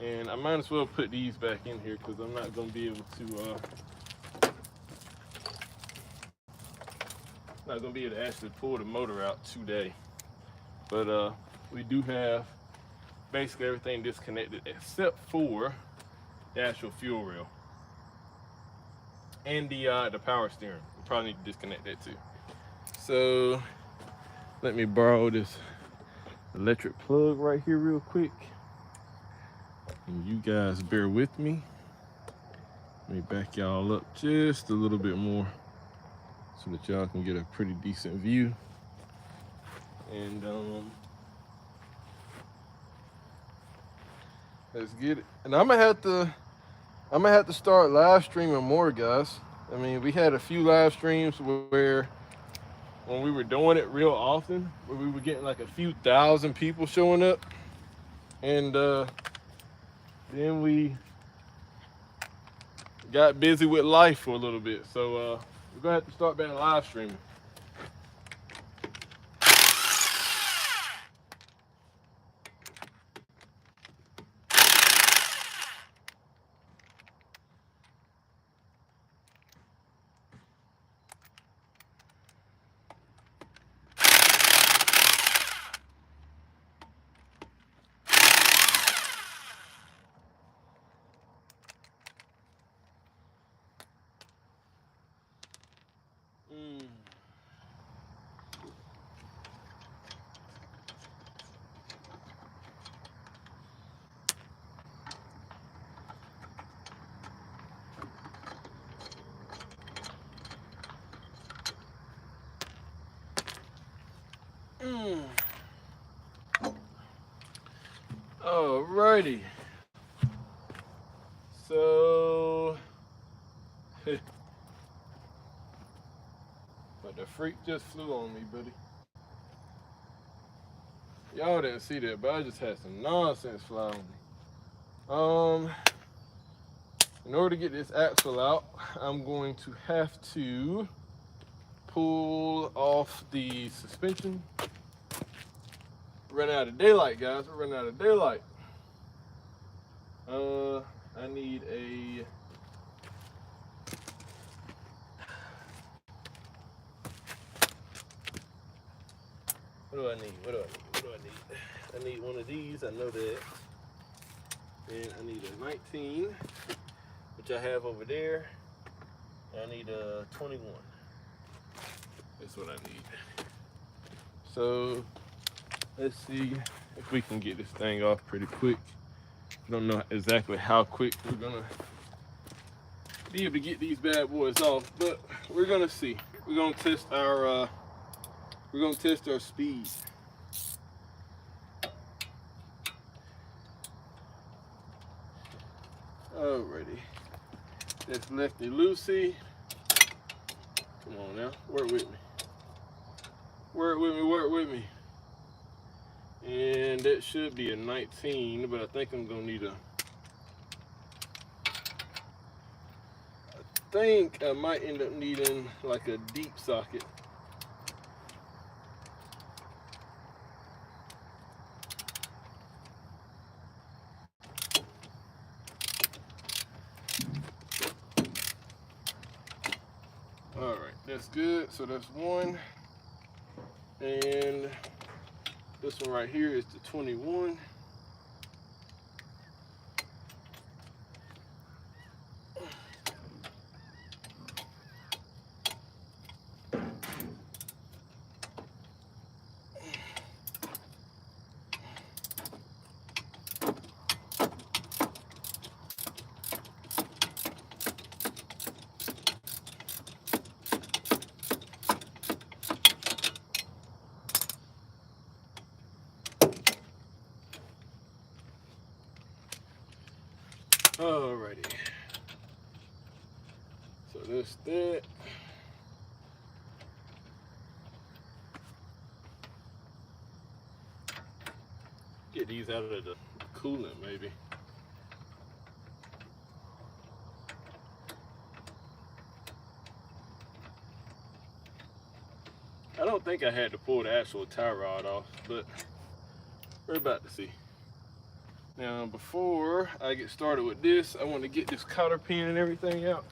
And I might as well put these back in here because I'm not going to be able to actually pull the motor out today. But we do have basically everything disconnected except for the actual fuel rail and the power steering. We probably need to disconnect that too. So let me borrow this electric plug right here real quick. And you guys bear with me. Let me back y'all up just a little bit more so that y'all can get a pretty decent view. And let's get it. And I'm gonna have to start live streaming more, guys. I mean, we had a few live streams where when we were doing it real often, where we were getting like a few thousand people showing up, and then we got busy with life for a little bit. So we're gonna have to start back live streaming. Alrighty. So, but the freak just flew on me, buddy. Y'all didn't see that, but I just had some nonsense fly on me. In order to get this axle out, I'm going to have to pull off the suspension. Run out of daylight, guys. We're running out of daylight. I need a what do I need? I need one of these, I know that. And I need a 19, which I have over there. I need a 21. That's what I need. So let's see if we can get this thing off pretty quick. I don't know exactly how quick we're gonna be able to get these bad boys off, but we're gonna see. We're gonna test our speed. Alrighty. That's Lefty Lucy. Come on now, work with me. Work with me. And that should be a 19, but I think I'm gonna need I think I might end up needing like a deep socket. All right, that's good. So that's one. And this one right here is the 21. Alrighty. So that's that. Get these out of the coolant, maybe. I don't think I had to pull the actual tie rod off, but we're about to see. Now, before I get started with this, I want to get this cotter pin and everything out.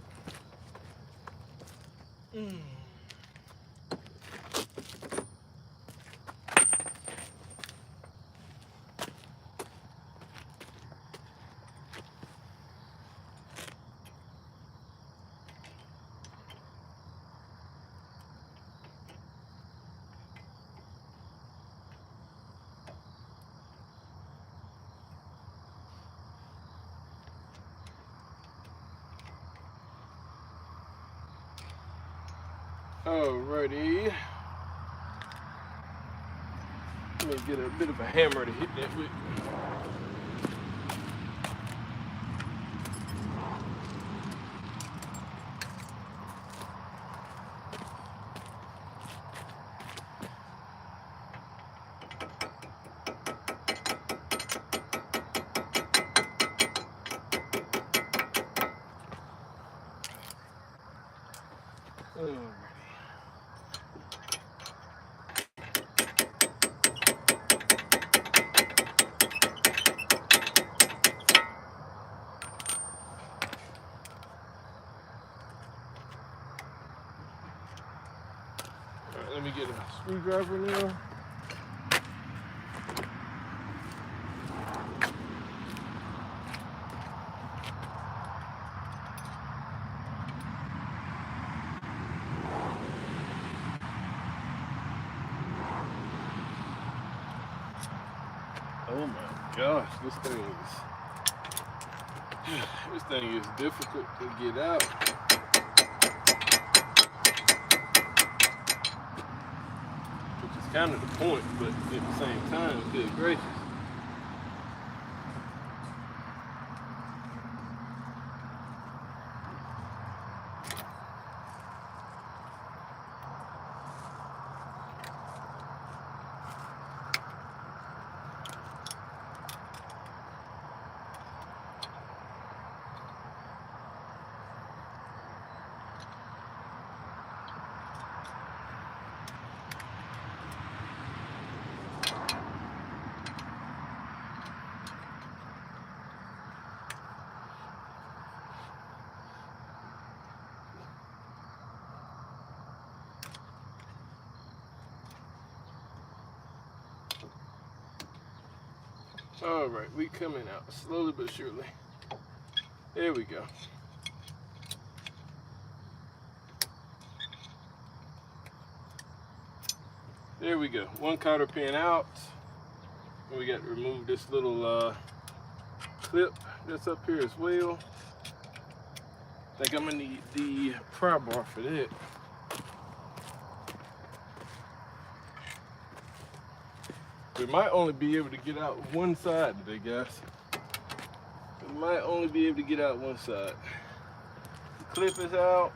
Alrighty. Let me get a bit of a hammer to hit that with. Let me get a screwdriver now. Oh my gosh, this thing is difficult to get out. Kind of the point, but at the same time, good gracious. All right, we coming out slowly but surely. There we go. There we go. One cotter pin out. And we got to remove this little clip that's up here as well. I think I'm gonna need the pry bar for that. We might only be able to get out one side today, guys. We might only be able to get out one side. The clip is out,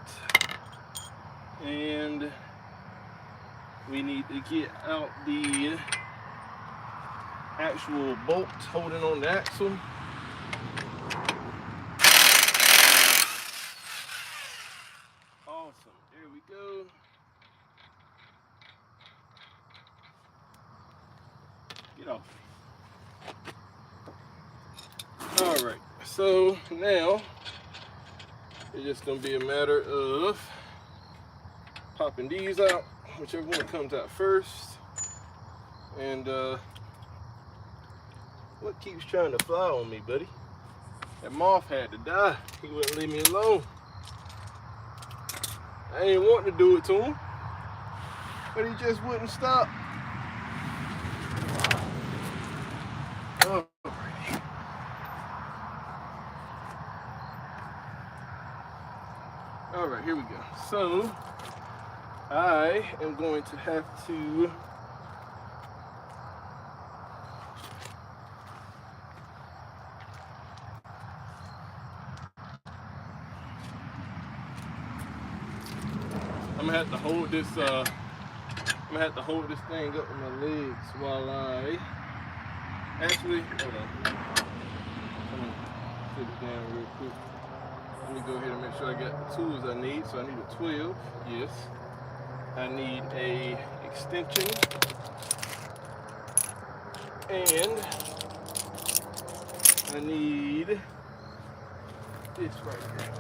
and we need to get out the actual bolt holding on the axle. Awesome, there we go. Get off. All right, so now it's just gonna be a matter of popping these out, whichever one comes out first. And what keeps trying to fly on me, buddy? That moth had to die. He wouldn't leave me alone. I ain't wanting to do it to him, but he just wouldn't stop. All right, here we go. So I am going to have to I'm gonna have to hold this thing up with my legs while I actually hold on. Let me sit it down real quick. Let me go ahead and make sure I got the tools I need. So I need a 12, yes. I need a extension, and I need this right here.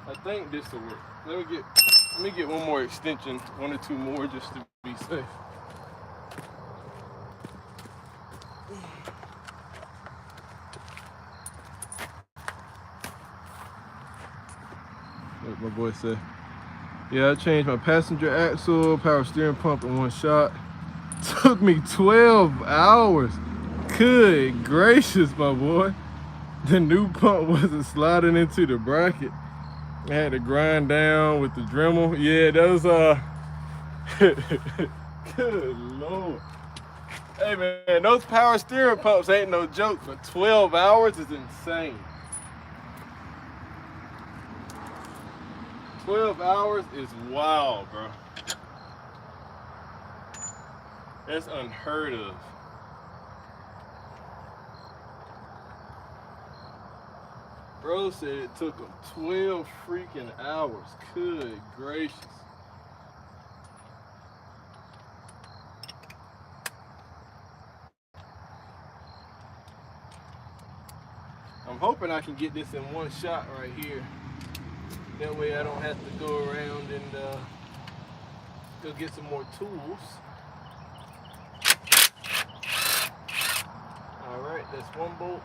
I think this will work. Let me get one more extension, one or two more, just to be safe. What my boy said. Yeah, I changed my passenger axle, power steering pump in one shot. Took me 12 hours. Good gracious, my boy. The new pump wasn't sliding into the bracket. I had to grind down with the Dremel. Yeah, those good Lord. Hey man, those power steering pumps ain't no joke, but 12 hours is insane. 12 hours is wild, bro. That's unheard of. Bro said it took him 12 freaking hours. Good gracious. I'm hoping I can get this in one shot right here. That way I don't have to go around and go get some more tools. All right, that's one bolt.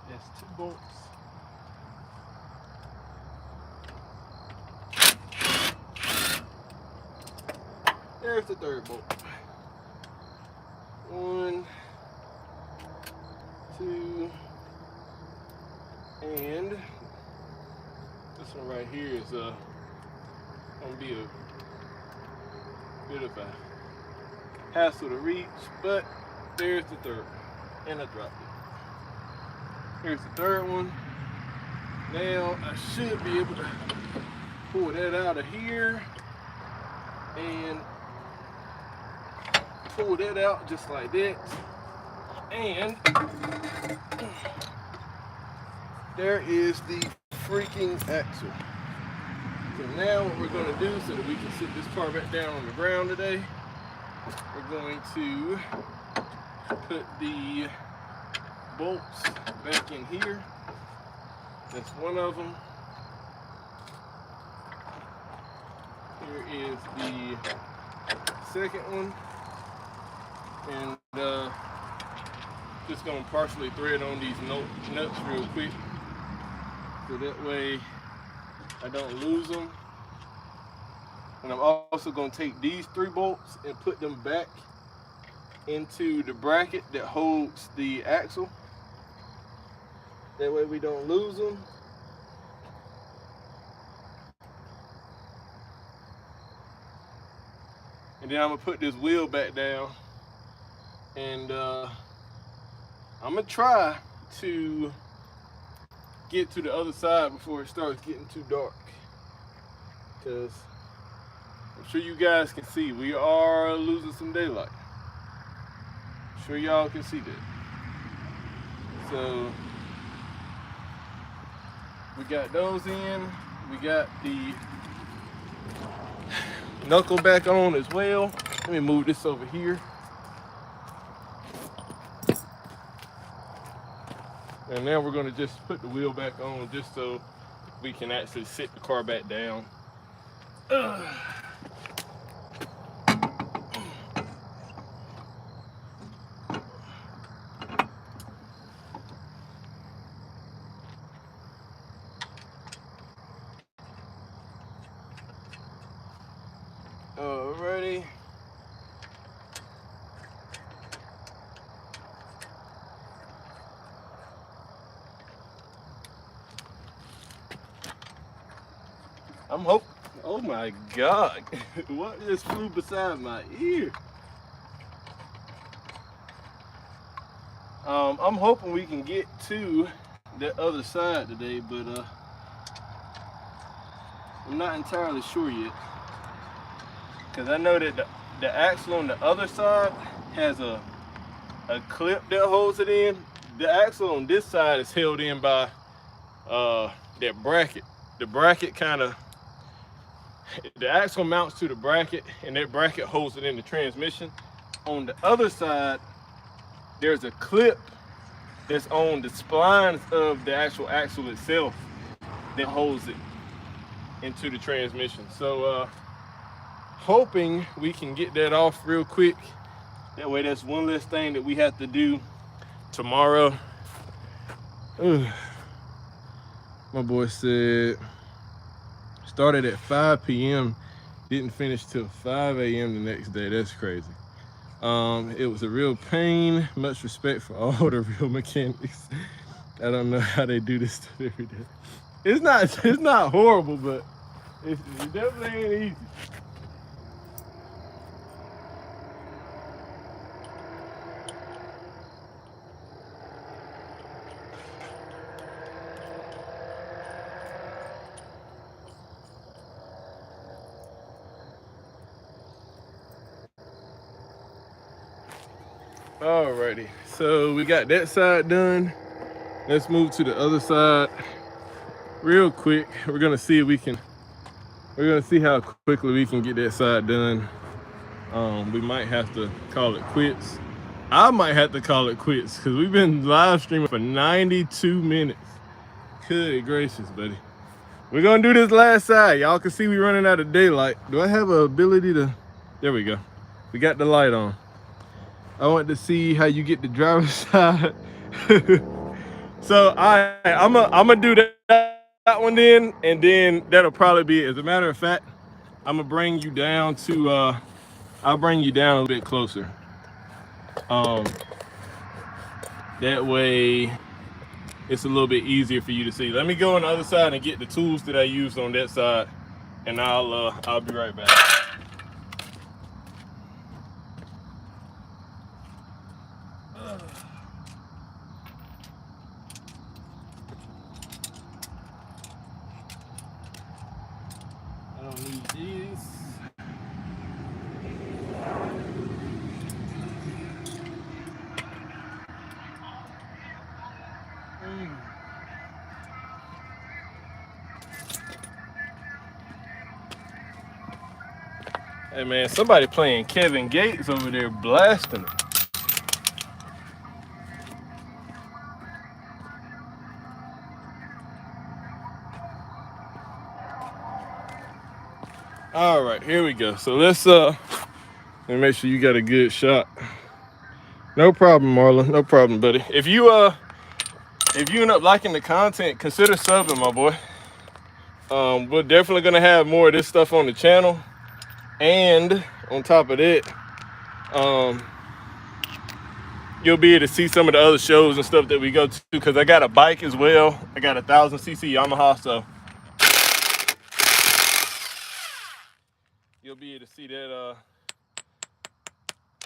That's two bolts. There's the third bolt. 1, 2, and this one right here is gonna be a bit of a hassle to reach, but there's the third one, and I dropped it. Here's the third one. Now I should be able to pull that out of here and pull that out just like that, and there is the freaking axle. So now what we're going to do, so that we can sit this car back down on the ground today, we're going to put the bolts back in here. That's one of them. Here is the second one. And just gonna partially thread on these nuts real quick, so that way I don't lose them. And I'm also gonna take these 3 bolts and put them back into the bracket that holds the axle. That way we don't lose them. And then I'm gonna put this wheel back down, and I'm gonna try to get to the other side before it starts getting too dark, because I'm sure you guys can see we are losing some daylight. I'm sure y'all can see that. So we got those in. We got the knuckle back on as well. Let me move this over here. And now we're going to just put the wheel back on, just so we can actually sit the car back down. Alrighty. I'm hoping, oh my God, what just flew beside my ear? I'm hoping we can get to the other side today, but I'm not entirely sure yet. Because I know that the axle on the other side has a clip that holds it in. The axle on this side is held in by that bracket. The bracket the axle mounts to the bracket, and that bracket holds it in the transmission. On the other side, there's a clip that's on the splines of the actual axle itself that holds it into the transmission. So hoping we can get that off real quick. That way that's one less thing that we have to do tomorrow. My boy said started at 5 p.m. Didn't finish till 5 a.m. the next day. That's crazy. It was a real pain. Much respect for all the real mechanics. I don't know how they do this stuff every day. It's not horrible, but it definitely ain't easy. Alrighty, so we got that side done. Let's move to the other side real quick. We're gonna see how quickly we can get that side done. We might have to call it quits. I might have to call it quits because we've been live streaming for 92 minutes. Good gracious, buddy. We're gonna do this last side. Y'all can see we running out of daylight. Do I have an ability to? There we go. We got the light on. I want to see how you get the driver's side. So I'm gonna do that one then, and then that'll probably be it. As a matter of fact, I'm gonna bring you down to I'll bring you down a little bit closer. That way it's a little bit easier for you to see. Let me go on the other side and get the tools that I used on that side, and I'll be right back. I don't need these. Hey man, somebody playing Kevin Gates over there blasting it. All right, here we go. So let's let me make sure you got a good shot. No problem, Marlon. No problem, buddy. If you end up liking the content, consider subbing, my boy. We're definitely gonna have more of this stuff on the channel, and on top of that, you'll be able to see some of the other shows and stuff that we go to. Because I got a bike as well. I got a 1000cc Yamaha, so you'll be able to see that.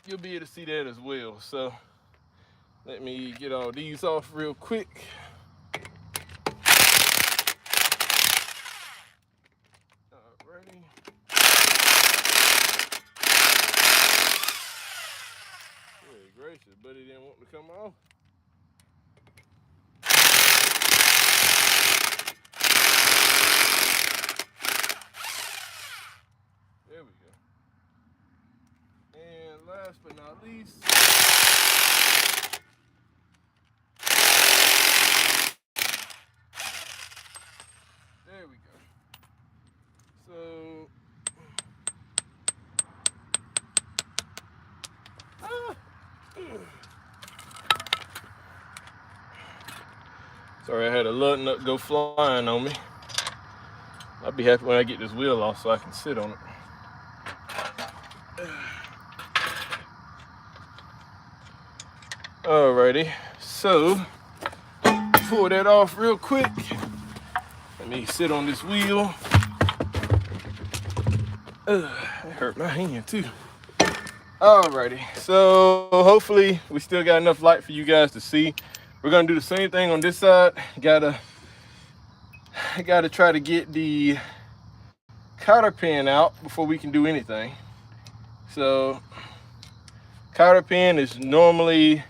You'll be able to see that as well. So let me get all these off real quick. Alrighty. Good gracious, buddy didn't want to come off. There we go. And last but not least, there we go. So, sorry, I had a lug nut go flying on me. I'll be happy when I get this wheel off so I can sit on it. Alrighty, so pull that off real quick. Let me sit on this wheel. That hurt my hand too. Alrighty, so hopefully we still got enough light for you guys to see. We're gonna do the same thing on this side. Gotta try to get the cotter pin out before we can do anything. So cotter pin is normally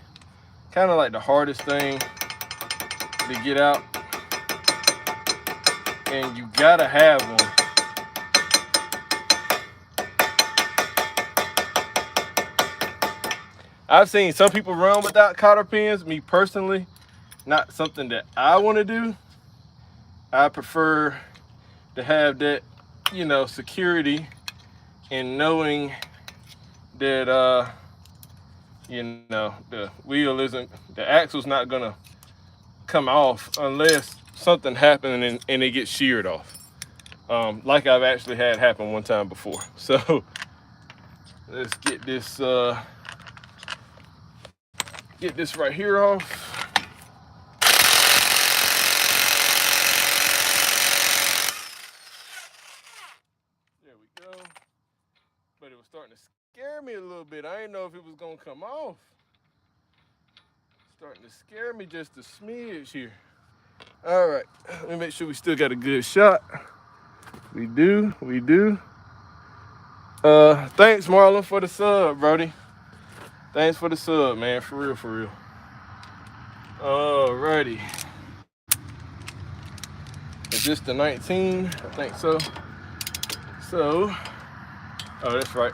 kind of like the hardest thing to get out, and you gotta have one. I've seen some people run without cotter pins. Me personally, not something that I want to do. I prefer to have that, security in knowing that, the wheel isn't, the axle's not gonna come off unless something happened and it gets sheared off. Like I've actually had happen one time before. So let's get this right here off. There we go. But it was starting to scare me a little bit. I didn't know if it was gonna come off. Starting to scare me just a smidge here. All right, let me make sure we still got a good shot. We do. Thanks, Marlon, for the sub, Brody. Thanks for the sub, man. For real. Alrighty. Is this the 19? I think so. So, oh, that's right.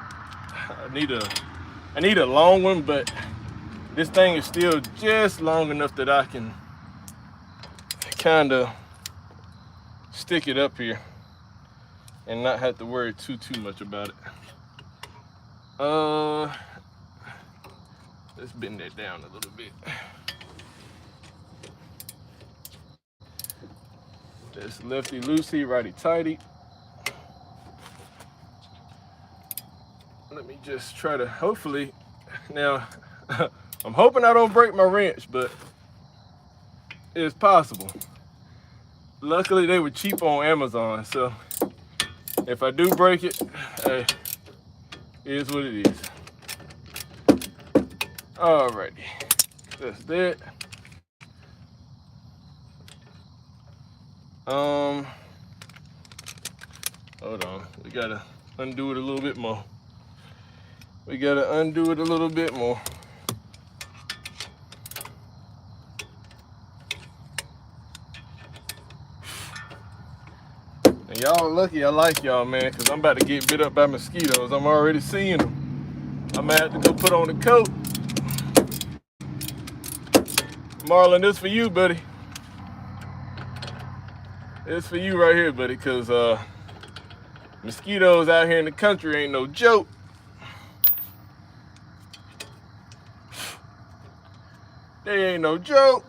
I need a long one, but this thing is still just long enough that I can kind of stick it up here and not have to worry too much about it. Let's bend that down a little bit. That's lefty loosey, righty tighty. Let me just try to, hopefully, now, I'm hoping I don't break my wrench, but it's possible. Luckily, they were cheap on Amazon, so if I do break it, hey, it is what it is. Alrighty, that's that. Hold on, we gotta undo it a little bit more. And y'all lucky I like y'all, man, because I'm about to get bit up by mosquitoes. I'm already seeing them. I'm gonna have to go put on the coat. Marlon, this for you, buddy. It's for you right here, buddy, because mosquitoes out here in the country ain't no joke. They ain't no joke.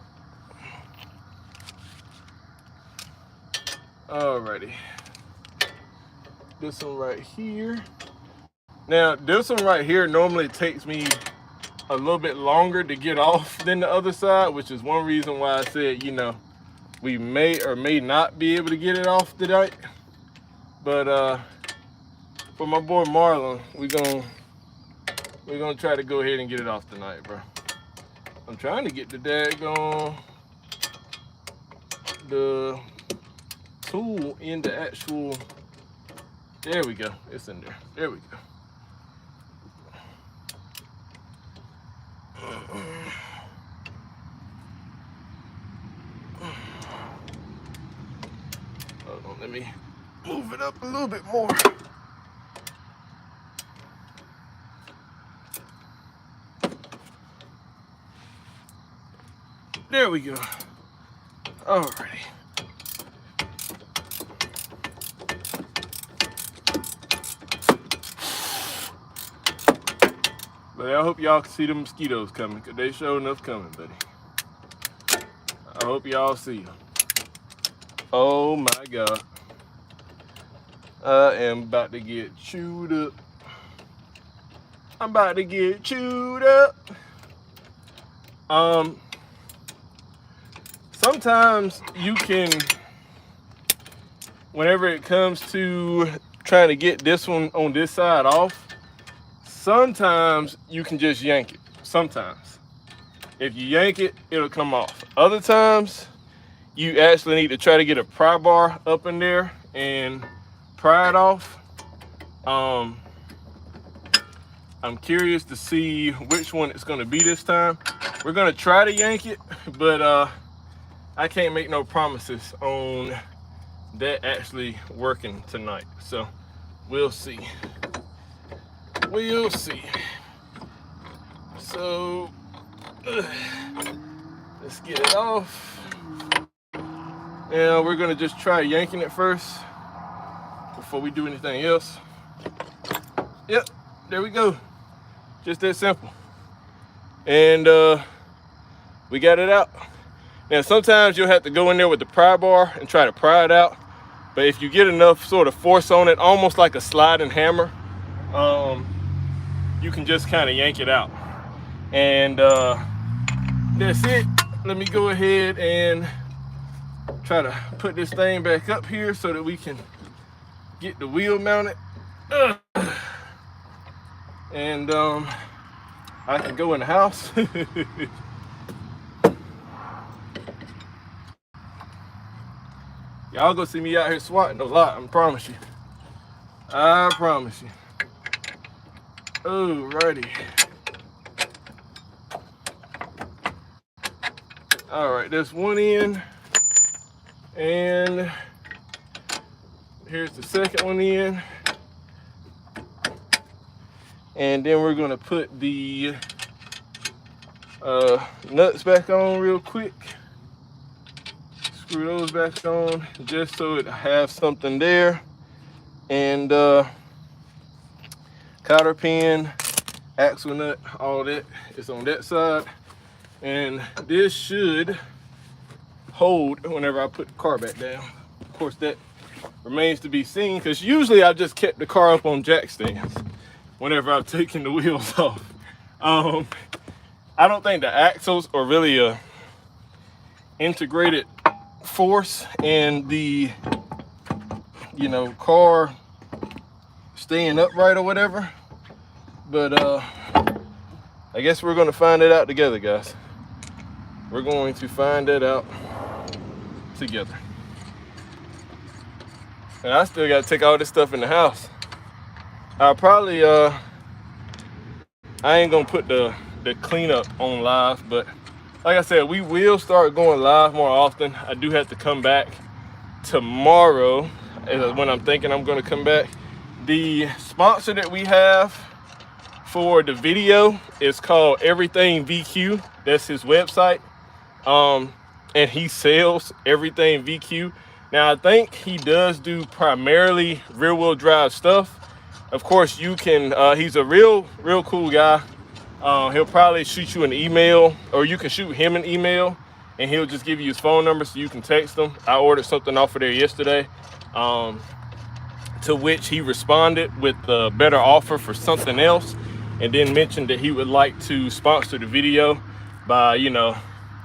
Alrighty. This one right here. Now, this one right here normally takes me a little bit longer to get off than the other side, which is one reason why I said, you know, we may or may not be able to get it off tonight. But for my boy Marlon, we're gonna try to go ahead and get it off tonight, bro. I'm trying to get the daggone the tool in the actual. There we go. It's in there. There we go. Hold on, let me move it up a little bit more. There we go. Alrighty. But I hope y'all can see the mosquitoes coming, because they sure enough coming, buddy. I hope y'all see them. Oh my God. I am about to get chewed up. I'm about to get chewed up. Sometimes you can, whenever it comes to trying to get this one on this side off, sometimes you can just yank it. Sometimes. If you yank it, it'll come off. Other times, you actually need to try to get a pry bar up in there and pry it off. I'm curious to see which one it's gonna be this time. We're gonna try to yank it, but I can't make no promises on that actually working tonight. So we'll see. We'll see. So let's get it off. Now we're gonna just try yanking it first before we do anything else. Yep, there we go. Just that simple. And we got it out. Now, sometimes you'll have to go in there with the pry bar and try to pry it out. But if you get enough sort of force on it, almost like a sliding hammer, you can just kind of yank it out. And that's it. Let me go ahead and try to put this thing back up here so that we can get the wheel mounted. And I can go in the house. Y'all gonna see me out here swatting a lot, I promise you. I promise you. Alrighty. Alright, there's one in. And here's the second one in. And then we're gonna put the nuts back on real quick. Screw those back on just so it has something there. And cotter pin, axle nut, all that is on that side. And this should hold whenever I put the car back down. Of course, that remains to be seen, because usually I've just kept the car up on jack stands whenever I've taken the wheels off. I don't think the axles are really a integrated force in the, you know, car staying upright or whatever. But I guess we're gonna find it out together, guys. We're going to find it out together. And I still gotta take all this stuff in the house. I'll probably I ain't gonna put the cleanup on live, but like I said, we will start going live more often. I do have to come back tomorrow is when I'm thinking I'm gonna come back. The sponsor that we have for the video is called Everything VQ. That's his website. And he sells Everything VQ. Now, I think he does do primarily rear wheel drive stuff. Of course, you can, he's a real cool guy. He'll probably shoot you an email, or you can shoot him an email and he'll just give you his phone number so you can text him. I ordered something off of there yesterday, to which he responded with a better offer for something else, and then mentioned that he would like to sponsor the video by, you know,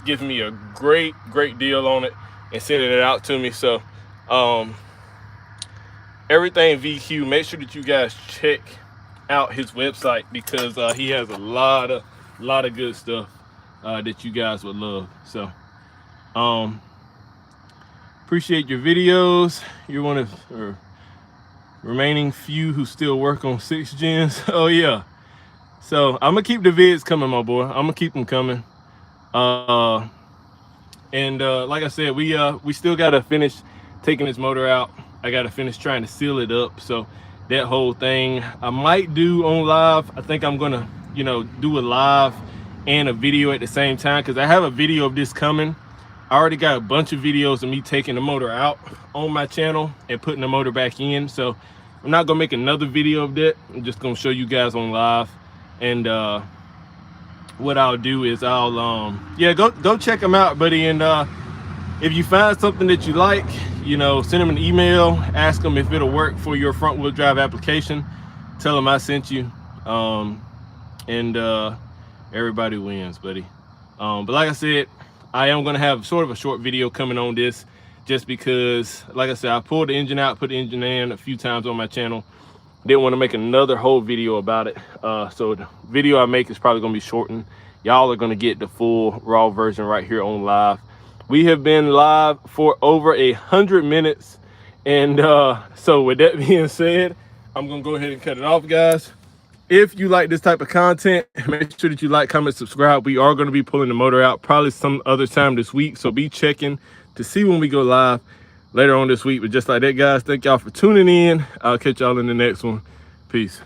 giving me a great deal on it and sending it out to me. So Everything VQ, make sure that you guys check out his website, because he has a lot of good stuff that you guys would love. So appreciate your videos. You're one of the remaining few who still work on 6 gens. Oh yeah. So I'm gonna keep the vids coming, my boy. I'm gonna keep them coming. Like I said, we still gotta finish taking this motor out. I gotta finish trying to seal it up. So that whole thing I might do on live. I think I'm gonna, you know, do a live and a video at the same time, because I have a video of this coming. I already got a bunch of videos of me taking the motor out on my channel and putting the motor back in. So I'm not gonna make another video of that. I'm just gonna show you guys on live. And what I'll do is I'll yeah, go check them out, buddy. And if you find something that you like, you know, send them an email, ask them if it'll work for your front wheel drive application. Tell them I sent you, and everybody wins, buddy. But like I said, I am gonna have sort of a short video coming on this, just because, like I said, I pulled the engine out, put the engine in a few times on my channel. Didn't want to make another whole video about it. So the video I make is probably gonna be shortened. Y'all are gonna get the full raw version right here on live. We have been live for over 100 minutes. And so with that being said, I'm gonna go ahead and cut it off, guys. If you like this type of content, make sure that you like, comment, subscribe. We are gonna be pulling the motor out probably some other time this week. So be checking to see when we go live later on this week. But just like that, guys, thank y'all for tuning in. I'll catch y'all in the next one. Peace.